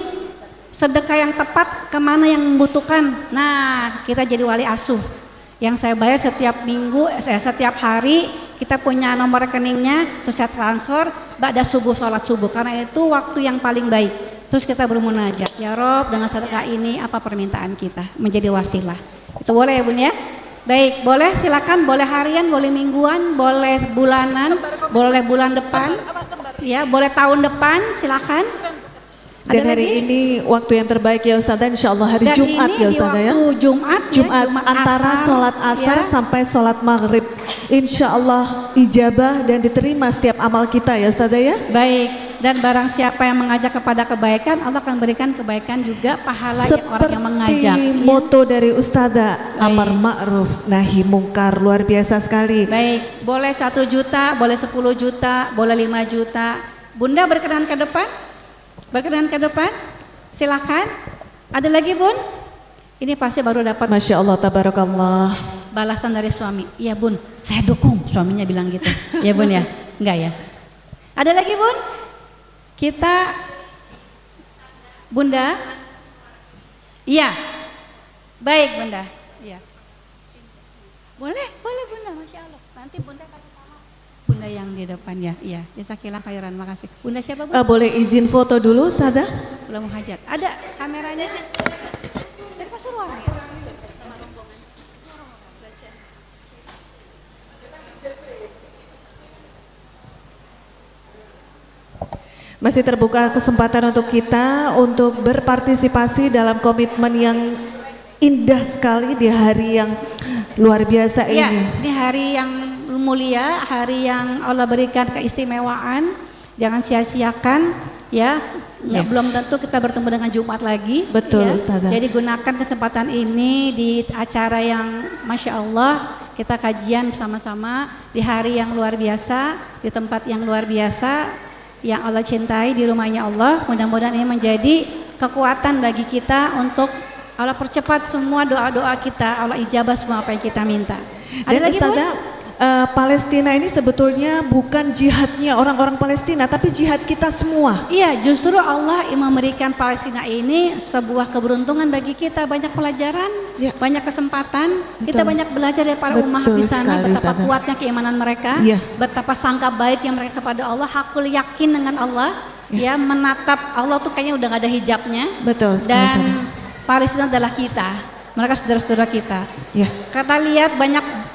sedekah yang tepat kemana yang membutuhkan. Nah, kita jadi wali asuh. Yang saya bayar setiap minggu, setiap hari, kita punya nomor rekeningnya, terus saya transfer, ba'da subuh, sholat subuh. Karena itu waktu yang paling baik. Terus kita bermunajat, ya Rob, dengan sedekah ini apa permintaan kita? Menjadi wasilah. Itu boleh ya Bun ya? Baik, boleh silakan, boleh harian, boleh mingguan, boleh bulanan, boleh bulan depan, ya, boleh tahun depan, silakan. Dan hari ini waktu yang terbaik ya Ustazah, insya Allah hari Jumat ya Ustazah ya. Jumat antara sholat asar sampai sholat maghrib. Insya Allah ijabah dan diterima setiap amal kita ya Ustazah ya. Baik, dan barang siapa yang mengajak kepada kebaikan, Allah akan berikan kebaikan juga pahala yang orang yang mengajak. Seperti moto dari Ustazah, amar ma'ruf nahi mungkar, luar biasa sekali. Baik, boleh 1 juta, boleh 10 juta, boleh 5 juta. Bunda berkenan ke depan? Berkenan ke depan? Silakan. Ada lagi Bun? Ini pasti baru dapat. Masya Allah, tabarakallah. Balasan dari suami. Iya Bun, saya dukung. Suaminya bilang gitu. Ya Bun ya? Enggak ya? Ada lagi Bun? Kita Bunda? Iya. Baik Bunda. Iya. Boleh Bunda, Masya Allah. Nanti Bunda kasih tahu. Bunda yang di depan ya, iya. Jazakallah khairan, makasih. Bunda siapa Bunda? Boleh izin foto dulu, Ustazah? Belum hajat. Ada kameranya? Dari Pasuruan. Masih terbuka kesempatan untuk kita untuk berpartisipasi dalam komitmen yang indah sekali di hari yang luar biasa ini. Ya, ini hari yang mulia, hari yang Allah berikan keistimewaan. Jangan sia-siakan ya. Belum tentu kita bertemu dengan Jumat lagi. Betul ya. Ustazah. Jadi gunakan kesempatan ini di acara yang Masya Allah, kita kajian bersama-sama di hari yang luar biasa, di tempat yang luar biasa yang Allah cintai, di rumahnya Allah. Mudah-mudahan ini menjadi kekuatan bagi kita untuk Allah percepat semua doa-doa kita, Allah ijabah semua apa yang kita minta. Ada Dan lagi Ustazah, Palestina ini sebetulnya bukan jihadnya orang-orang Palestina, tapi jihad kita semua. Iya, justru Allah yang memberikan Palestina ini sebuah keberuntungan bagi kita, banyak pelajaran, banyak kesempatan. Kita banyak belajar dari para umat di sana, betapa kuatnya keimanan mereka, betapa sangka baiknya mereka kepada Allah, hakul yakin dengan Allah, ya menatap Allah tuh kayaknya udah gak ada hijabnya. Betul. Dan Palestina adalah kita, mereka saudara-saudara kita. Kita lihat banyak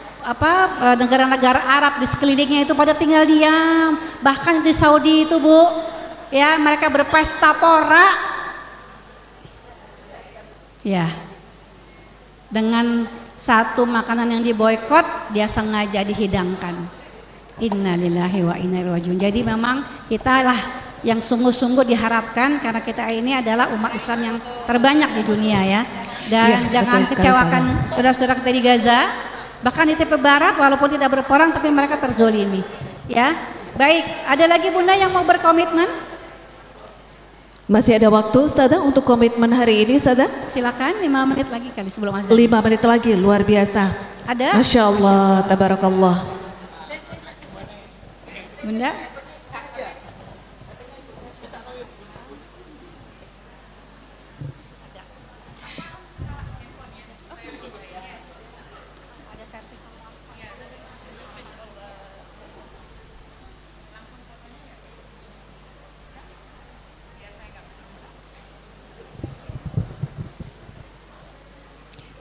negara-negara Arab di sekelilingnya itu pada tinggal diam, bahkan di Saudi itu Bu, ya mereka berpesta pora, ya dengan satu makanan yang diboikot dia sengaja dihidangkan. Innalillahi wa inna ilaihi rajiun. Jadi memang kita lah yang sungguh-sungguh diharapkan, karena kita ini adalah umat Islam yang terbanyak di dunia ya. Dan jangan kecewakan saudara-saudara kita di Gaza. Bahkan di tepi barat walaupun tidak berperang tapi mereka terzolimi ya. Baik, ada lagi Bunda yang mau berkomitmen? Masih ada waktu Ustazah untuk komitmen hari ini Ustazah? Silakan, 5 menit lagi kali sebelum azan. 5 menit lagi, luar biasa. Ada? Masya Allah, tabarakallah. Bunda?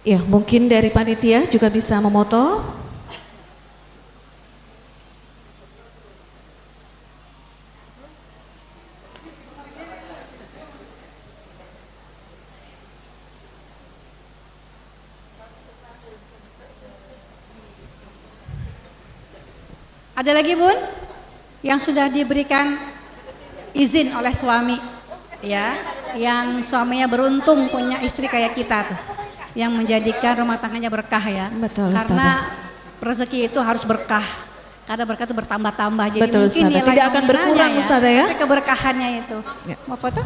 Ya, mungkin dari panitia juga bisa memoto. Ada lagi Bun yang sudah diberikan izin oleh suami, ya, yang suaminya beruntung punya istri kayak kita tuh, yang menjadikan rumah tangganya berkah ya. Betul, karena rezeki itu harus berkah, karena berkah itu bertambah-tambah. Jadi Betul, mungkin Ustazah. nilai Tidak akan berkurang, nominalnya Ustazah, ya. tapi keberkahannya itu. Ya. Mau foto?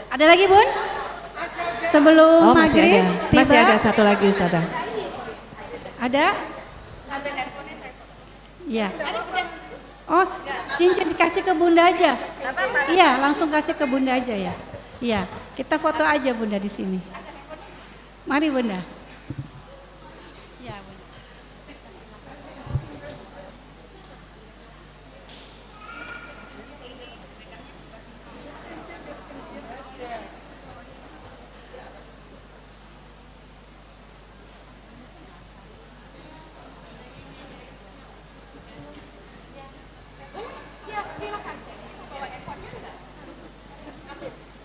Ada lagi Bun? Sebelum maghrib masih ada satu lagi Ustazah. Ada? Iya. Oh, cincin dikasih ke Bunda aja. Iya, langsung kasih ke Bunda aja ya. Iya, kita foto aja Bunda di sini. Mari Bunda. Iya, Bunda.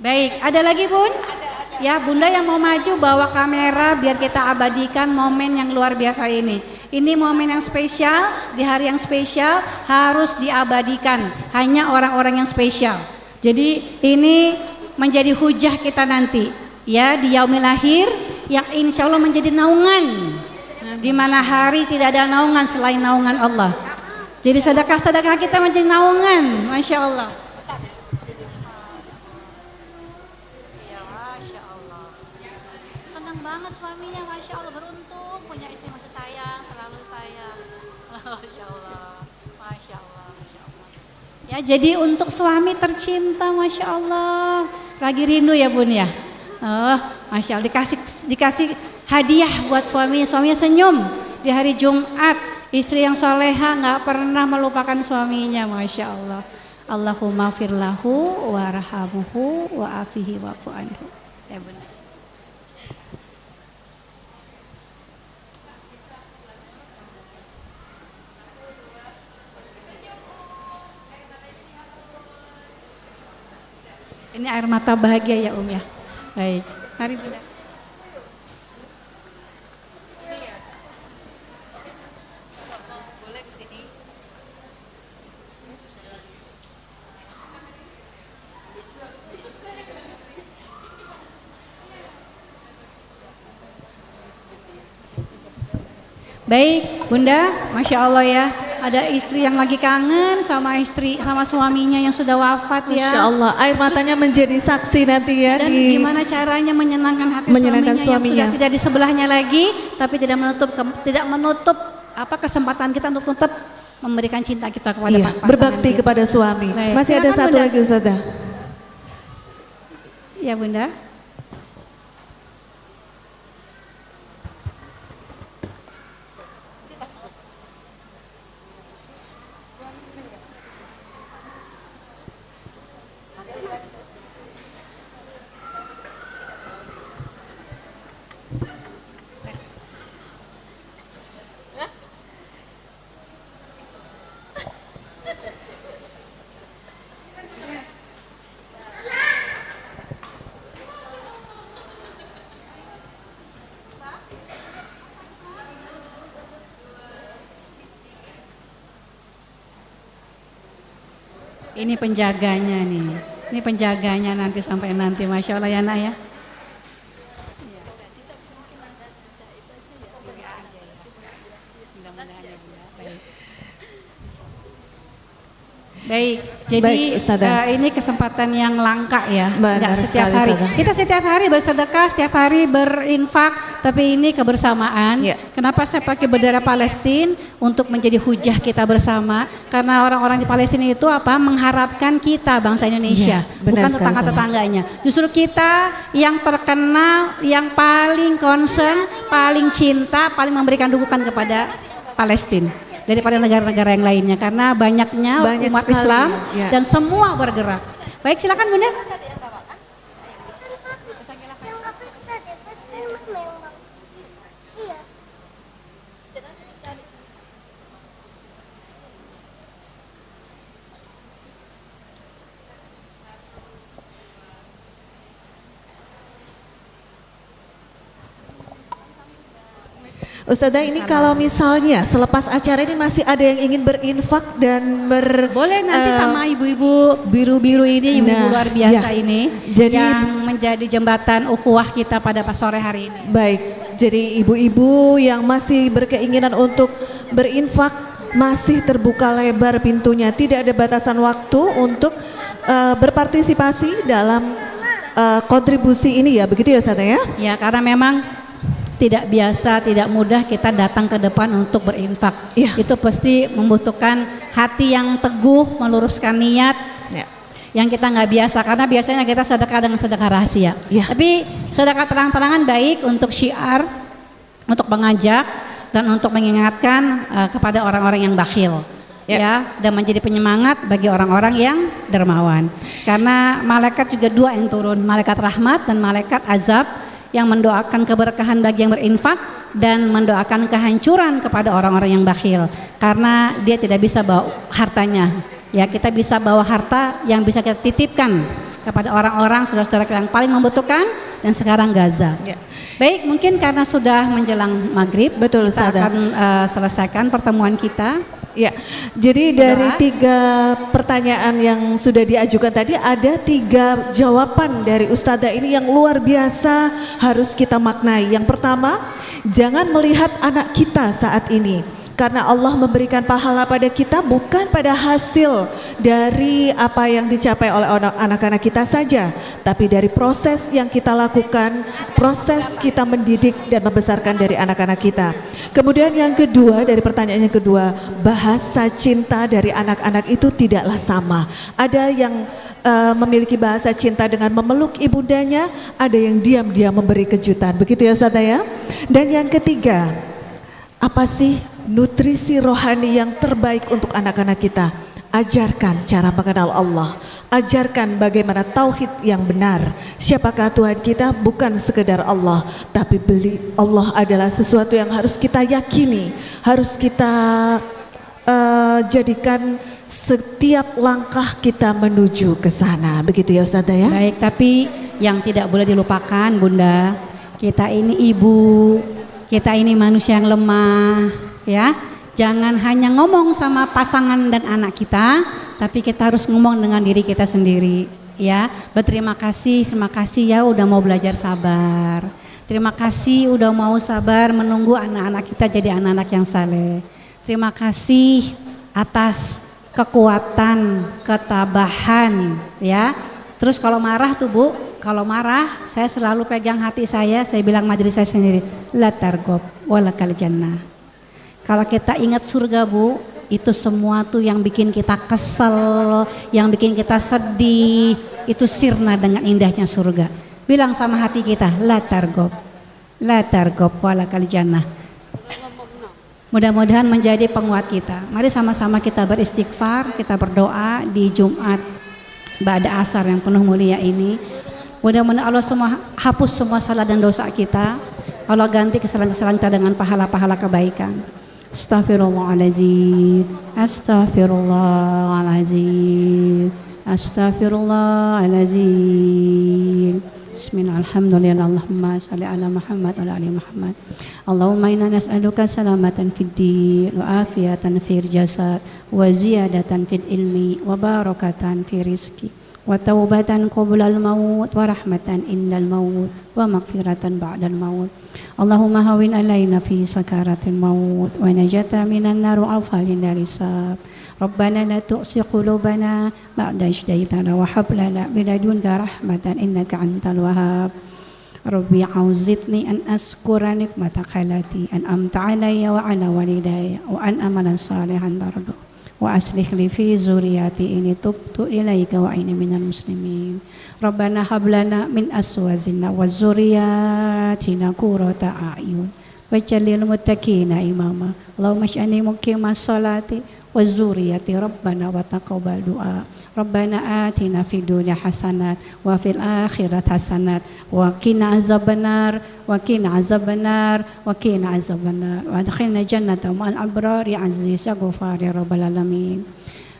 Baik, ada lagi Bun? Ya, Bunda yang mau maju bawa kamera biar kita abadikan momen yang luar biasa ini. Ini momen yang spesial, di hari yang spesial harus diabadikan. Hanya orang-orang yang spesial. Jadi ini menjadi hujah kita nanti. Ya, di yaumil akhir yang insya Allah menjadi naungan. Di mana hari tidak ada naungan selain naungan Allah. Jadi sedekah-sedekah kita menjadi naungan, Masya Allah. Banget suaminya, Masya Allah, beruntung punya istri masih sayang, selalu sayang. Masya Allah, Masya Allah, Masya Allah. Ya, jadi untuk suami tercinta, Masya Allah, lagi rindu ya Bun ya. Oh, Masya Allah, dikasih hadiah buat suaminya senyum di hari Jumat. Istri yang soleha nggak pernah melupakan suaminya, Masya Allah. Allahumma firlahu warhamuhu wa'afihi wa'fu anhu. Ya Bun. Ini air mata bahagia ya ya. Baik, mari Bunda. Baik, Bunda, Masya Allah ya. Ada istri yang lagi kangen sama suaminya yang sudah wafat ya. Masya Allah, air matanya menjadi saksi nanti ya. Dan gimana caranya menyenangkan hati suaminya yang sudah tidak di sebelahnya lagi, tapi tidak menutup kesempatan kita untuk tetap memberikan cinta kita kepada pasangan berbakti kita. kepada suami. Baik. Masih ada satu Bunda. lagi Ustazah. Ya Bunda. Ini penjaganya nih, ini penjaganya nanti sampai nanti, Masya Allah ya nak ya. Baik, jadi ini kesempatan yang langka ya, nggak setiap hari. Kita setiap hari bersedekah, setiap hari berinfak, tapi ini kebersamaan. Kenapa saya pakai bendera Palestina? Untuk menjadi hujah kita bersama, karena orang-orang di Palestina itu mengharapkan kita bangsa Indonesia, bukan tetangga-tetangganya. Justru kita yang terkenal, yang paling concern, paling cinta, paling memberikan dukungan kepada Palestina. daripada negara-negara yang lainnya karena banyaknya Banyak umat sekali, Islam ya. dan semua bergerak. Baik, silakan Bunda. Ustazah, ini kalau misalnya selepas acara ini masih ada yang ingin berinfak dan boleh nanti sama ibu-ibu biru-biru ini, ibu-ibu luar biasa ya. ini, Jadi yang menjadi jembatan ukhuwah kita pada sore hari ini. baik, jadi ibu-ibu yang masih berkeinginan untuk berinfak masih terbuka lebar pintunya, tidak ada batasan waktu untuk berpartisipasi dalam kontribusi ini ya, begitu ya Ustazah ya? Ya, karena memang tidak biasa, tidak mudah kita datang ke depan untuk berinfak. Iya. Itu pasti membutuhkan hati yang teguh, meluruskan niat. Ya. Yang kita nggak biasa, karena biasanya kita sedekah dengan sedekah rahasia. Iya. Tapi sedekah terang-terangan baik untuk syiar, untuk mengajak dan untuk mengingatkan kepada orang-orang yang bakhil. Ya, dan menjadi penyemangat bagi orang-orang yang dermawan. Karena malaikat juga dua yang turun, malaikat rahmat dan malaikat azab, yang mendoakan keberkahan bagi yang berinfak dan mendoakan kehancuran kepada orang-orang yang bakhil karena dia tidak bisa bawa hartanya. Ya, kita bisa bawa harta yang bisa kita titipkan kepada orang-orang saudara-saudara kita yang paling membutuhkan dan sekarang Gaza. Ya. Baik, mungkin karena sudah menjelang maghrib, Betul, kita Ustazah. akan selesaikan pertemuan kita. Ya, jadi dari 3 pertanyaan yang sudah diajukan tadi ada 3 jawaban dari Ustazah ini yang luar biasa harus kita maknai. Yang pertama, jangan melihat anak kita saat ini. Karena Allah memberikan pahala pada kita bukan pada hasil dari apa yang dicapai oleh anak-anak kita saja, tapi dari proses yang kita lakukan, proses kita mendidik dan membesarkan dari anak-anak kita. Kemudian yang kedua, dari pertanyaan yang kedua, bahasa cinta dari anak-anak itu tidaklah sama. Ada yang memiliki bahasa cinta dengan memeluk ibundanya, ada yang diam-diam memberi kejutan. Begitu ya Ustazah ya. Dan yang ketiga, apa sih nutrisi rohani yang terbaik untuk anak-anak kita? Ajarkan cara mengenal Allah, ajarkan bagaimana tauhid yang benar. Siapakah Tuhan kita? Bukan sekedar Allah, tapi Allah adalah sesuatu yang harus kita yakini, harus kita jadikan setiap langkah kita menuju ke sana. Begitu ya Ustazah ya? Baik, tapi yang tidak boleh dilupakan Bunda, kita ini ibu, kita ini manusia yang lemah, ya. Jangan hanya ngomong sama pasangan dan anak kita, tapi kita harus ngomong dengan diri kita sendiri, ya. Berterima kasih ya udah mau belajar sabar. Terima kasih udah mau sabar menunggu anak-anak kita jadi anak-anak yang saleh. Terima kasih atas kekuatan, ketabahan, ya. Terus kalau marah tuh Bu, kalau marah saya selalu pegang hati saya bilang sama diri saya sendiri, la targob walakal jannah. Kalau kita ingat surga Bu, itu semua tuh yang bikin kita kesel, yang bikin kita sedih, itu sirna dengan indahnya surga. Bilang sama hati kita, la targob walakal jannah. Mudah-mudahan menjadi penguat kita. Mari sama-sama kita beristighfar, kita berdoa di Jumat Ba'da Asar yang penuh mulia ini. Mudah-mudahan Allah semua hapus semua salah dan dosa kita. Allah ganti kesalahan-kesalahan kita dengan pahala-pahala kebaikan. Astaghfirullahaladzim, astaghfirullahaladzim, astaghfirullahaladzim. Bismillahirrahmanirrahim. Allahumma shalli ala Muhammad wa ala ali Muhammad. Allahumma inna nas'aluka salamatan fid din wa afiyatan fil jasad wa ziyadatan fil ilmi wa barakatan fi rizqi wa taubatan qabla al-maut wa rahmatan indal maut wa maghfiratan ba'dal maut. Allahumma hawin alaina fi sakaratil maut wa najata minan nar wa afalin darisab. Rabbana la tu'si qulubana ba'da idh-hadaytana wa hab lana min ladunka rahmatan innaka antal wahhab. Rabbi auzidni an askura nikmataka allati an'amta alayya wa ala walidayya wa an amalan salihan tardu wa aslih li fi zurriyyati inni tubtu ilaika wa inni minal muslimin. Rabbana hab lana min azwajina wa dzurriyyatina qurrata a'yun waj'alil muttaqina imama. Allahumma ij'alni muqimas sholati wa dzurriyyati rabbana wa taqabbal du'a. Rabbana atina fid dunya hasanat wa fil akhirati hasanat wa qina azabannar wa qina azabannar wa qina azabannar wa adkhilna jannata ma'al abrari azizya ghafari rabbal alamin.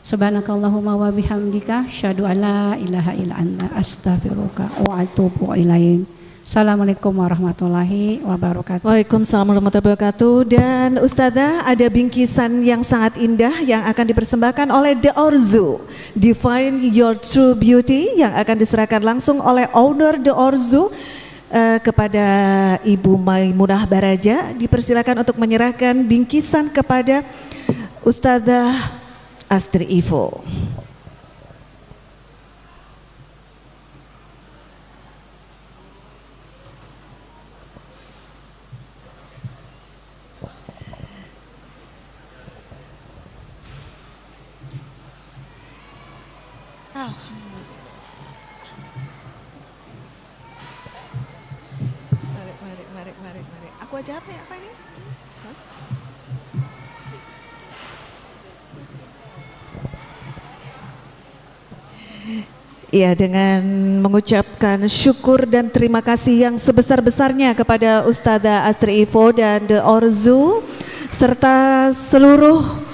Subhanakallahumma wa bihamdika asyhadu an la ilaha illa anta astaghfiruka wa atubu ilaik. Assalamualaikum warahmatullahi wabarakatuh. Waalaikumsalam warahmatullahi wabarakatuh. Dan Ustazah, ada bingkisan yang sangat indah yang akan dipersembahkan oleh The Orzu, Define Your True Beauty, yang akan diserahkan langsung oleh owner The Orzu kepada Ibu Maimunah Baraja. Dipersilakan untuk menyerahkan bingkisan kepada Ustazah Astri Ivo. Mari. Aku aja apa ya? Apa ini? Ya, dengan mengucapkan syukur dan terima kasih yang sebesar-besarnya kepada Ustazah Astri Ivo dan The Orzu serta seluruh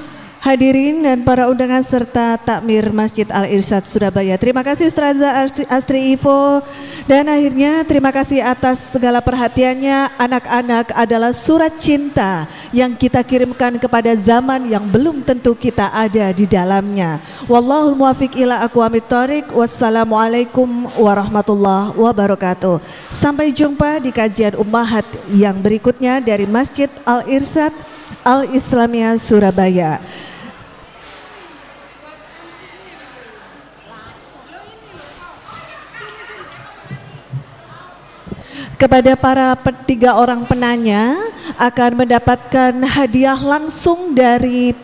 hadirin dan para undangan serta takmir Masjid Al-Irsyad Surabaya. Terima kasih Ustazah Astri Ivo, dan akhirnya terima kasih atas segala perhatiannya. Anak-anak adalah surat cinta yang kita kirimkan kepada zaman yang belum tentu kita ada di dalamnya. Wallahul muwaffiq ila aqwamit thoriq. Wassalamualaikum warahmatullahi wabarakatuh. Sampai jumpa di kajian Ummahat yang berikutnya dari Masjid Al-Irsyad Al-Islamiyah Surabaya. Kepada para tiga orang penanya akan mendapatkan hadiah langsung dari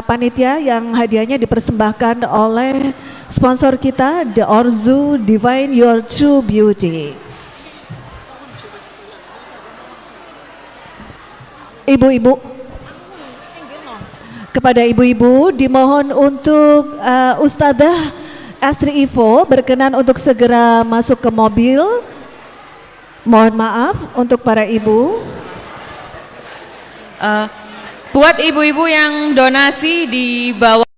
panitia, yang hadiahnya dipersembahkan oleh sponsor kita The Orzu, Define Your True Beauty. Ibu-ibu, kepada ibu-ibu dimohon untuk Ustazah Astri Ivo berkenan untuk segera masuk ke mobil. Mohon maaf untuk para ibu. Buat ibu-ibu yang donasi di bawah